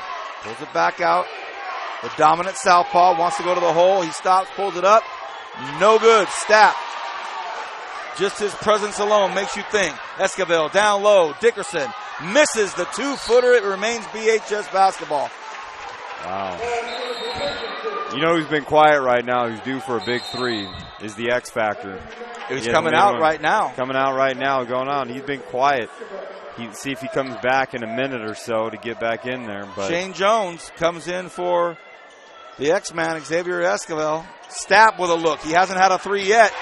pulls it back out. The dominant southpaw wants to go to the hole. He stops, pulls it up. No good. Stapp. Just his presence alone makes you think. Esquivel down low. Dickerson misses the 2-footer. It remains BHS basketball. Wow. You know who's been quiet right now, who's due for a big three, is the X Factor. He's coming out right now. Coming out right now, going on. He's been quiet. See if he comes back in a minute or so to get back in there. But Shane Jones comes in for the X-Man, Xavier Esquivel. Stapp with a look. He hasn't had a three yet.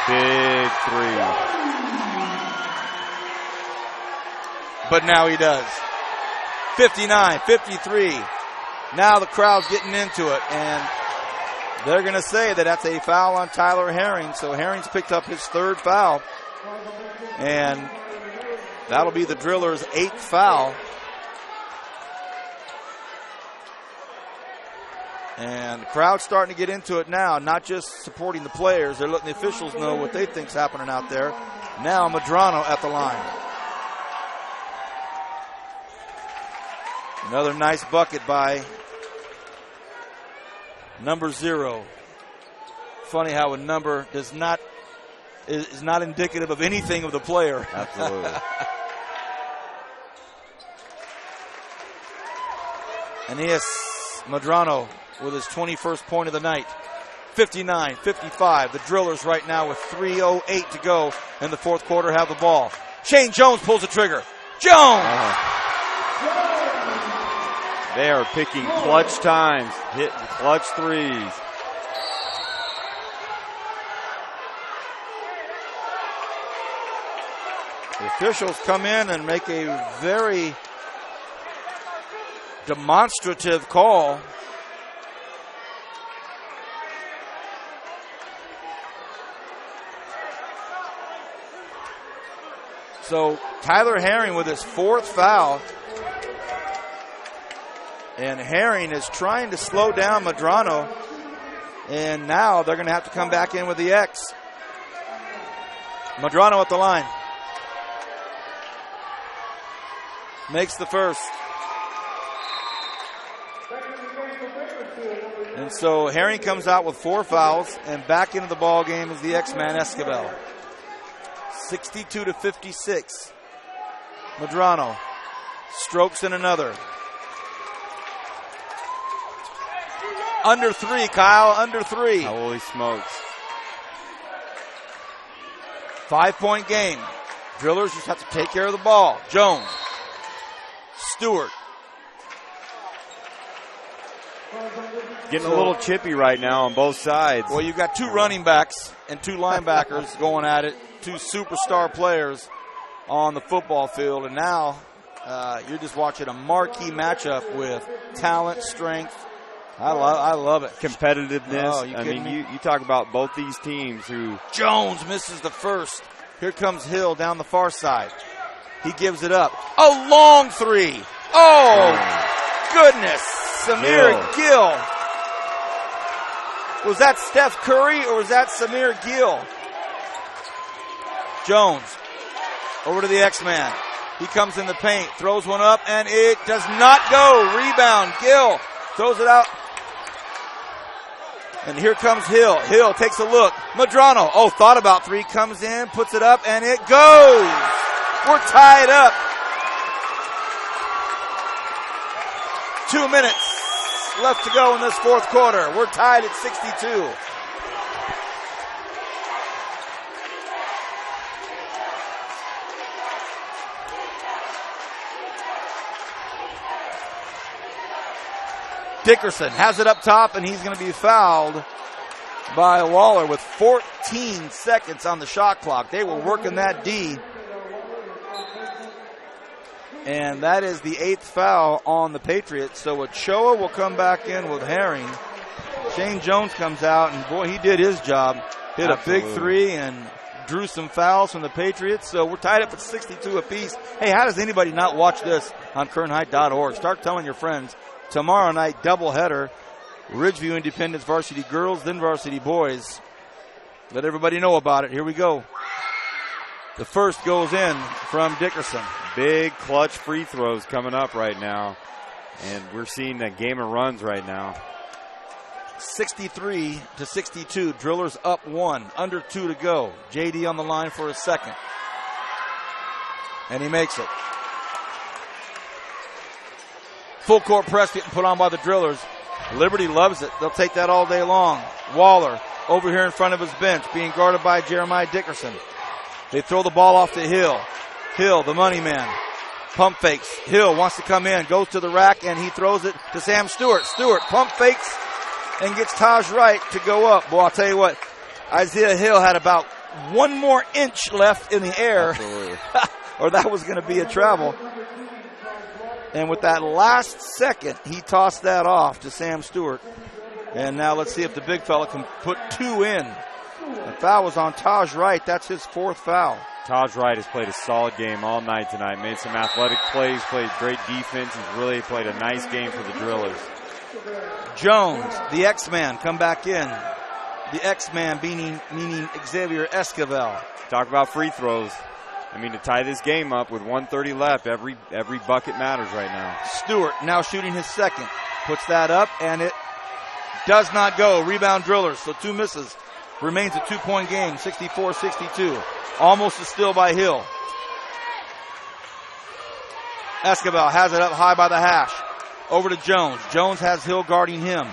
Big three. But now he does. 59-53. Now the crowd's getting into it, and they're going to say that that's a foul on Tyler Herring. So Herring's picked up his third foul, and that'll be the Drillers' 8th foul. And the crowd's starting to get into it now, not just supporting the players. They're letting the officials know what they think's happening out there. Now Medrano at the line. Another nice bucket by number 0. Funny how a number is not indicative of anything of the player. Absolutely. And yes, Medrano with his 21st point of the night. 59-55. The Drillers right now with 3:08 to go in the fourth quarter have the ball. Shane Jones pulls the trigger. Jones! They are picking clutch times, hitting clutch threes. The officials come in and make a very demonstrative call. So Tyler Herring with his 4th foul. And Herring is trying to slow down Medrano. And now they're going to have to come back in with the X. Medrano at the line. Makes the first. And so Herring comes out with 4 fouls, and back into the ball game is the X-Man Esquivel. 62-56. Medrano strokes in another. Under 3, Kyle, under 3. Holy smokes. 5-point game. Drillers just have to take care of the ball. Jones. Stewart. Getting a little chippy right now on both sides. Well, you've got 2 running backs and 2 linebackers going at it. 2 superstar players on the football field. And now you're just watching a marquee matchup with talent, strength. I love it. Competitiveness. Oh, I mean, you talk about both these teams who... Jones misses the first. Here comes Hill down the far side. He gives it up. A long 3. Oh, goodness. Samir Gill. Was that Steph Curry or was that Samir Gill? Jones over to the X-Man. He comes in the paint, throws one up, and it does not go. Rebound. Gill throws it out. And here comes Hill. Hill takes a look. Medrano, thought about 3, comes in, puts it up, and it goes. We're tied up. 2 minutes left to go in this fourth quarter. We're tied at 62. Dickerson has it up top, and he's going to be fouled by Waller with 14 seconds on the shot clock. They were working that D. And that is the 8th foul on the Patriots. So Ochoa will come back in with Herring. Shane Jones comes out, and boy, he did his job. Hit Absolutely. a big three and drew some fouls from the Patriots. So we're tied up at 62 apiece. Hey, how does anybody not watch this on KernHigh.org? Start telling your friends. Tomorrow night, doubleheader. Ridgeview Independence varsity girls, then varsity boys. Let everybody know about it. Here we go. The first goes in from Dickerson. Big clutch free throws coming up right now. And we're seeing a game of runs right now. 63-62. Drillers up 1. Under 2 to go. JD on the line for a second. And he makes it. Full court press getting put on by the Drillers. Liberty loves it. They'll take that all day long. Waller over here in front of his bench, being guarded by Jeremiah Dickerson. They throw the ball off to Hill. Hill, the money man. Pump fakes. Hill wants to come in, goes to the rack, and he throws it to Sam Stewart. Stewart pump fakes and gets Taj Wright to go up. Boy, I'll tell you what, Isaiah Hill had about 1 more inch left in the air, or that was going to be a travel. And with that last second, he tossed that off to Sam Stewart. And now let's see if the big fella can put 2 in. The foul was on Taj Wright. That's his 4th foul. Taj Wright has played a solid game all night tonight. Made some athletic plays, played great defense. He's really played a nice game for the Drillers. Jones, the X-Man, come back in. The X-Man meaning Xavier Esquivel. Talk about free throws. I mean, to tie this game up with 1:30 left, every bucket matters right now. Stewart now shooting his second. Puts that up, and it does not go. Rebound Drillers, so 2 misses. Remains a 2-point game, 64-62. Almost a steal by Hill. Esquivel has it up high by the hash. Over to Jones. Jones has Hill guarding him.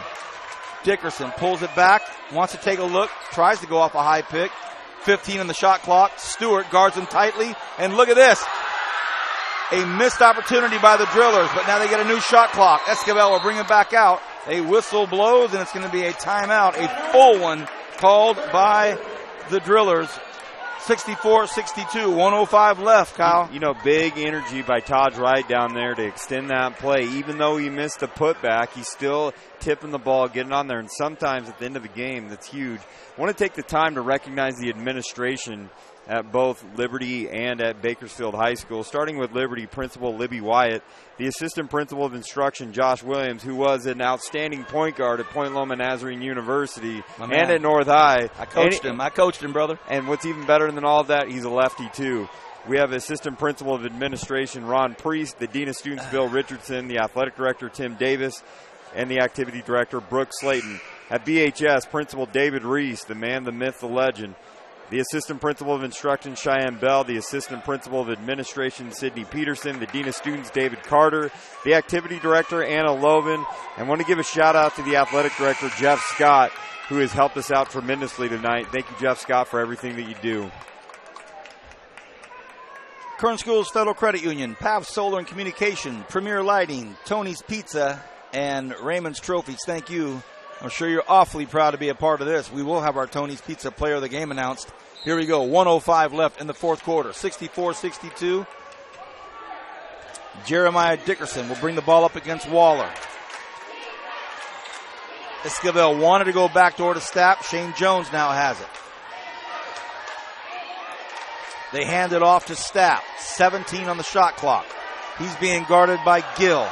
Dickerson pulls it back, wants to take a look, tries to go off a high pick. 15 on the shot clock. Stewart guards him tightly, and look at this. A missed opportunity by the Drillers, but now they get a new shot clock. Esquivel will bring it back out. A whistle blows, and it's going to be a timeout, a full one called by the Drillers. 64-62, 105 left, Kyle. You know, big energy by Taj Wright down there to extend that play. Even though he missed the putback, he's still tipping the ball, getting on there, and sometimes at the end of the game, that's huge. I want to take the time to recognize the administration at both Liberty and at Bakersfield High School, starting with Liberty Principal Libby Wyatt, the Assistant Principal of Instruction Josh Williams, who was an outstanding point guard at Point Loma Nazarene University and at North High. I coached him, brother. And what's even better than all of that, he's a lefty too. We have Assistant Principal of Administration Ron Priest, the Dean of Students Bill Richardson, the Athletic Director Tim Davis, and the Activity Director Brooke Slayton. At BHS, Principal David Reese, the man, the myth, the legend. The Assistant Principal of Instruction, Cheyenne Bell. The Assistant Principal of Administration, Sidney Peterson. The Dean of Students, David Carter. The Activity Director, Anna Loven. And want to give a shout out to the Athletic Director, Jeff Scott, who has helped us out tremendously tonight. Thank you, Jeff Scott, for everything that you do. Kern Schools Federal Credit Union, PAV Solar and Communication, Premier Lighting, Tony's Pizza, and Raymond's Trophies. Thank you. I'm sure you're awfully proud to be a part of this. We will have our Tony's Pizza Player of the Game announced. Here we go. 105 left in the 4th quarter. 64-62. Jeremiah Dickerson will bring the ball up against Waller. Esquivel wanted to go backdoor to Stapp. Shane Jones now has it. They hand it off to Stapp. 17 on the shot clock. He's being guarded by Gill.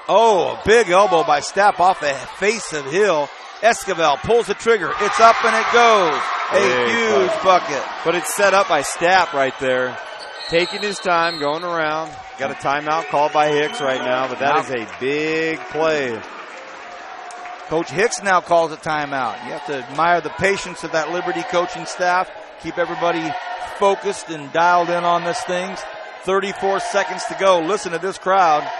Oh, a big elbow by Stapp off the face of Hill. Esquivel pulls the trigger. It's up and it goes. A huge bucket. But it's set up by Stapp right there. Taking his time, going around. Got a timeout called by Hicks right now, but that is a big play. Coach Hicks now calls a timeout. You have to admire the patience of that Liberty coaching staff. Keep everybody focused and dialed in on this thing. 34 seconds to go. Listen to this crowd.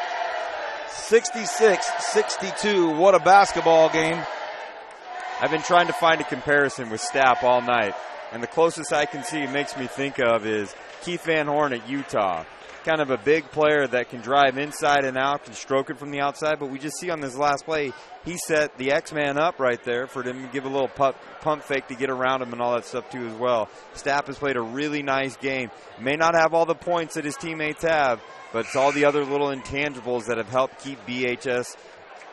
66-62. What a basketball game. I've been trying to find a comparison with Stapp all night, and the closest I can see makes me think of is Keith Van Horn at Utah. Kind of a big player that can drive inside and out, can stroke it from the outside, but we just see on this last play, he set the X-Man up right there for him to give a little pump fake to get around him and all that stuff too as well. Stapp has played a really nice game. May not have all the points that his teammates have, but it's all the other little intangibles that have helped keep BHS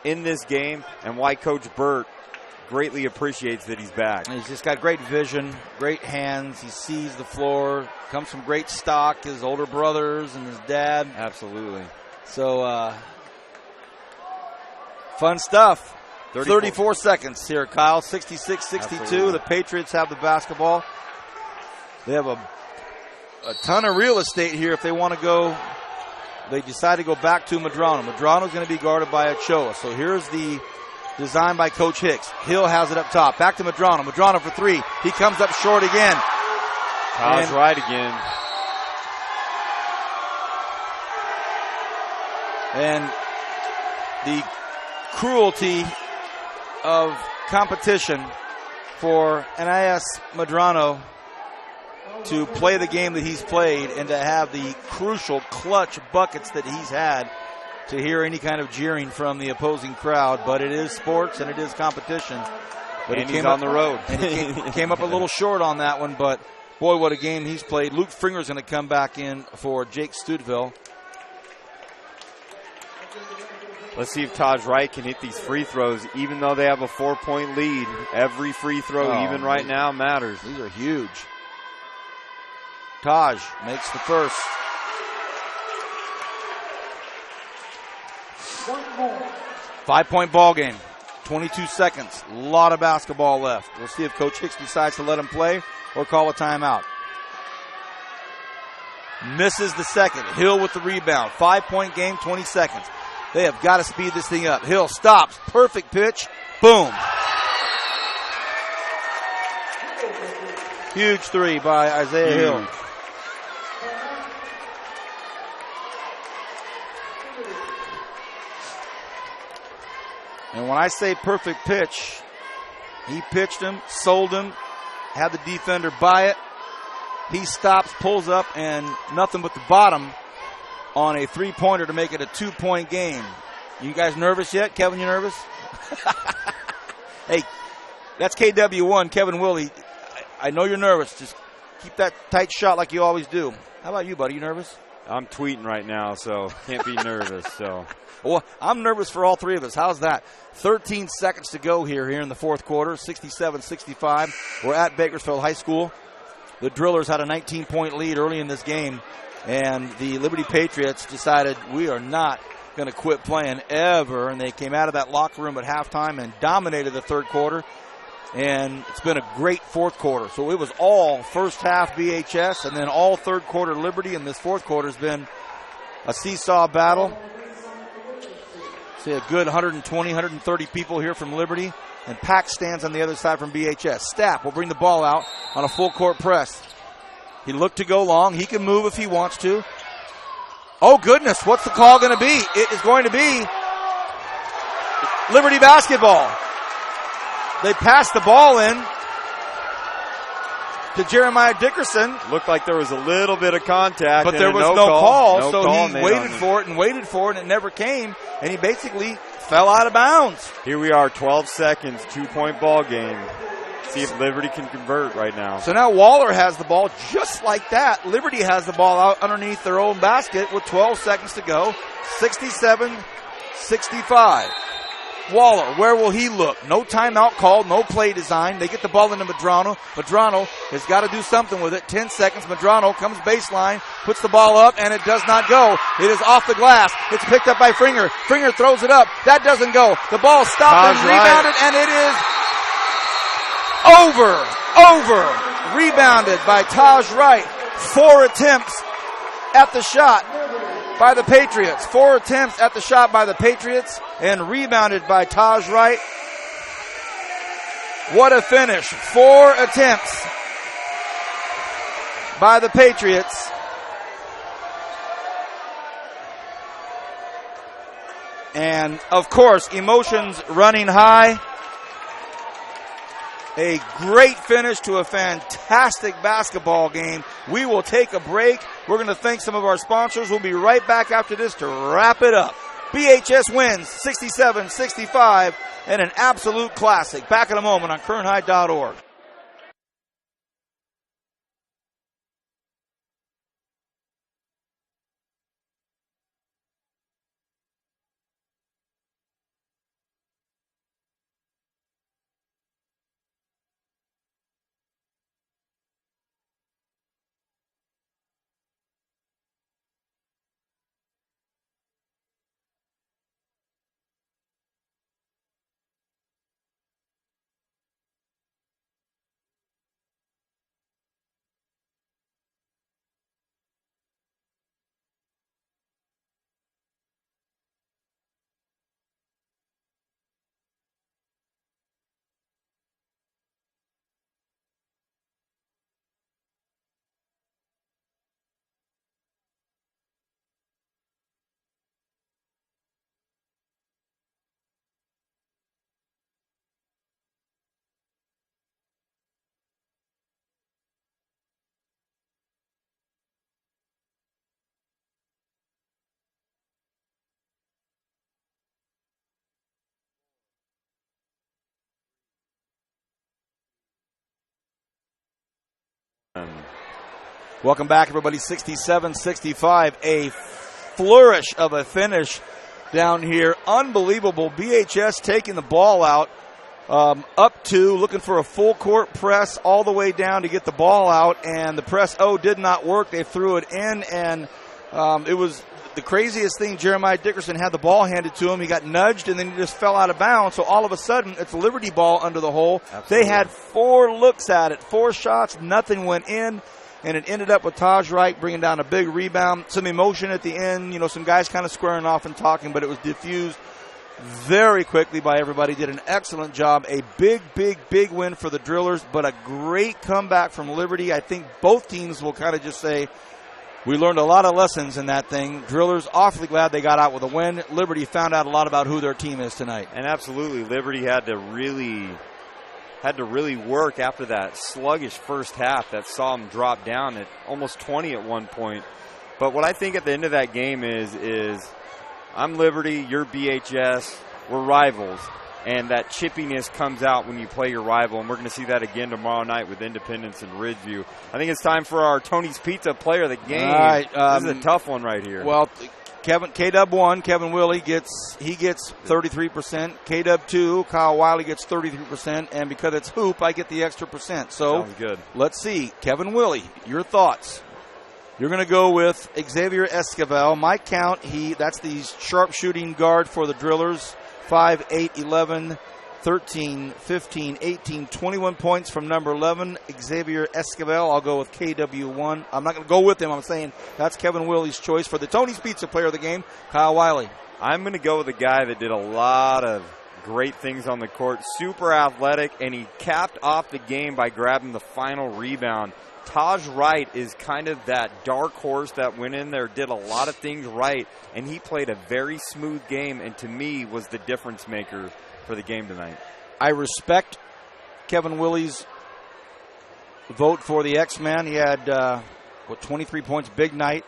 in this game and why Coach Burt greatly appreciates that he's back. And he's just got great vision, great hands. He sees the floor, comes from great stock, his older brothers and his dad. Absolutely. So, fun stuff. 34 seconds here, Kyle. 66-62. The Patriots have the basketball. They have a ton of real estate here if they want to go. They decide to go back to Medrano. Medrano's going to be guarded by Ochoa. So here's the design by Coach Hicks. Hill has it up top. Back to Medrano. Medrano for three. He comes up short again. Kyle's right again. And the cruelty of competition for NIS Medrano to play the game that he's played and to have the crucial clutch buckets that he's had, to hear any kind of jeering from the opposing crowd. But it is sports and it is competition. But and he's on the road. And he came up a little short on that one, but boy, what a game he's played. Luke Fringer's going to come back in for Jake Studeville. Let's see if Taj Wright can hit these free throws, even though they have a 4-point lead. Every free throw, even right now, matters. These are huge. Taj makes the first. 5-point ball game. 22 seconds. A lot of basketball left. We'll see if Coach Hicks decides to let him play or call a timeout. Misses the second. Hill with the rebound. 5-point game, 20 seconds. They have got to speed this thing up. Hill stops. Perfect pitch. Boom. Huge three by Isaiah Hill. And when I say perfect pitch, he pitched him, sold him, had the defender buy it. He stops, pulls up, and nothing but the bottom on a three-pointer to make it a 2-point game. You guys nervous yet? Kevin, you nervous? Hey, that's KW1, Kevin Willie. I know you're nervous. Just keep that tight shot like you always do. How about you, buddy? You nervous? I'm tweeting right now, so can't be nervous. So, well, I'm nervous for all three of us. How's that? 13 seconds to go here in the fourth quarter, 67-65. We're at Bakersfield High School. The Drillers had a 19-point lead early in this game, and the Liberty Patriots decided we are not going to quit playing ever, and they came out of that locker room at halftime and dominated the third quarter, and it's been a great fourth quarter. So it was all first half BHS and then all third quarter Liberty, and this fourth quarter has been a seesaw battle. See a good 120, 130 people here from Liberty, and packed stands on the other side from BHS. Stapp will bring the ball out on a full court press. He looked to go long. He can move if he wants to. Oh, goodness, what's the call going to be? It is going to be Liberty basketball. They passed the ball in to Jeremiah Dickerson. Looked like there was a little bit of contact. But there was no call, so he waited for it, and it never came, and he basically fell out of bounds. Here we are, 12 seconds, 2-point ball game. See if Liberty can convert right now. So now Waller has the ball just like that. Liberty has the ball out underneath their own basket with 12 seconds to go. 67-65. Waller, where will he look? No timeout called, no play design. They get the ball into Medrano. Medrano has got to do something with it. 10 seconds. Medrano comes baseline, puts the ball up, and it does not go. It is off the glass. It's picked up by Fringer. Fringer throws it up. That doesn't go. The ball stopped and rebounded, and it is over. Rebounded by Taj Wright. 4 attempts at the shot by the Patriots. 4 attempts at the shot by the Patriots and rebounded by Taj Wright. What a finish. 4 attempts by the Patriots. And, of course, emotions running high. A great finish to a fantastic basketball game. We will take a break. We're going to thank some of our sponsors. We'll be right back after this to wrap it up. BHS wins 67-65 and an absolute classic. Back in a moment on KernHigh.org. Welcome back, everybody. 67-65. A flourish of a finish down here. Unbelievable. BHS taking the ball out. Up two, looking for a full court press all the way down to get the ball out, and the press did not work. They threw it in, and it was the craziest thing. Jeremiah Dickerson had the ball handed to him. He got nudged, and then he just fell out of bounds. So all of a sudden, it's Liberty ball under the hole. Absolutely. They had 4 looks at it, 4 shots, nothing went in. And it ended up with Taj Wright bringing down a big rebound. Some emotion at the end, some guys kind of squaring off and talking, but it was diffused very quickly by everybody. Did an excellent job. A big, big, big win for the Drillers, but a great comeback from Liberty. I think both teams will kind of just say, we learned a lot of lessons in that thing. Drillers awfully glad they got out with a win. Liberty found out a lot about who their team is tonight. And absolutely, Liberty had to really work after that sluggish first half that saw them drop down at almost 20 at one point. But what I think at the end of that game is I'm Liberty, you're BHS, we're rivals. And that chippiness comes out when you play your rival, and we're going to see that again tomorrow night with Independence and Ridgeview. I think it's time for our Tony's Pizza player of the game. All right, this is a tough one right here. Well, K-Dub 1, Kevin Willie gets 33%. K-Dub 2, Kyle Wiley gets 33%. And because it's hoop, I get the extra percent. So sounds good. Let's see. Kevin Willie, your thoughts. You're going to go with Xavier Esquivel. My count, that's the sharpshooting guard for the Drillers. 5, 8, 11, 13, 15, 18, 21 points from number 11, Xavier Esquivel. I'll go with KW1. I'm not going to go with him. I'm saying that's Kevin Willie's choice for the Tony's Pizza player of the game, Kyle Wiley. I'm going to go with a guy that did a lot of great things on the court, super athletic, and he capped off the game by grabbing the final rebound. Taj Wright is kind of that dark horse that went in there, did a lot of things right, and he played a very smooth game, and to me was the difference maker for the game tonight. I respect Kevin Willie's vote for the X-Man. He had 23 points, big night.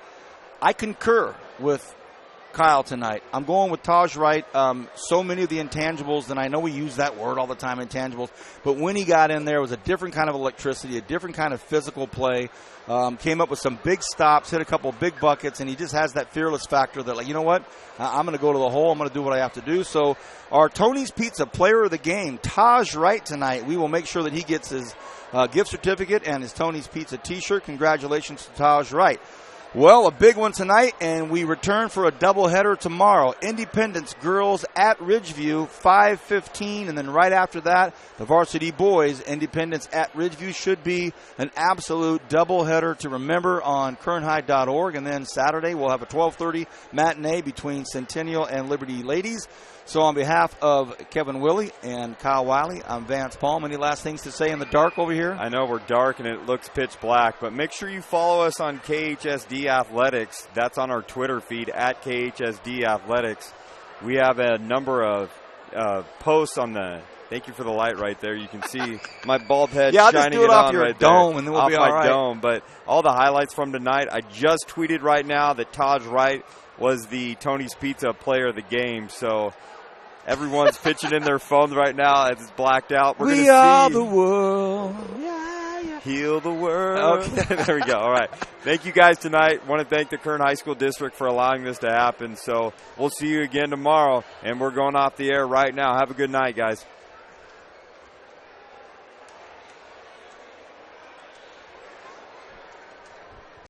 I concur with Kyle tonight. I'm going with Taj Wright. So many of the intangibles, and I know we use that word all the time, intangibles, but when he got in there, it was a different kind of electricity, a different kind of physical play. Came up with some big stops, hit a couple big buckets, and he just has that fearless factor that, like, you know what? I'm going to go to the hole. I'm going to do what I have to do. So our Tony's Pizza player of the game, Taj Wright tonight, we will make sure that he gets his gift certificate and his Tony's Pizza T-shirt. Congratulations to Taj Wright. Well, a big one tonight, and we return for a doubleheader tomorrow. Independence girls at Ridgeview, 5:15, and then right after that, the varsity boys, Independence at Ridgeview. Should be an absolute doubleheader to remember on kernhigh.org. And then Saturday, we'll have a 12:30 matinee between Centennial and Liberty Ladies. So on behalf of Kevin Willie and Kyle Wiley, I'm Vance Palm. Any last things to say in the dark over here? I know we're dark and it looks pitch black, but make sure you follow us on KHSD Athletics. That's on our Twitter feed, at KHSD Athletics. We have a number of posts on the... Thank you for the light right there. You can see my bald head shining it on right there. Dome, and then we'll be all right. Off my dome. But all the highlights from tonight, I just tweeted right now that Taj Wright was the Tony's Pizza player of the game. So everyone's pitching in their phones right now as it's blacked out. We are the world. Heal the world. Okay, there we go. All right. Thank you guys tonight. Want to thank the Kern High School District for allowing this to happen. So we'll see you again tomorrow, and we're going off the air right now. Have a good night, guys.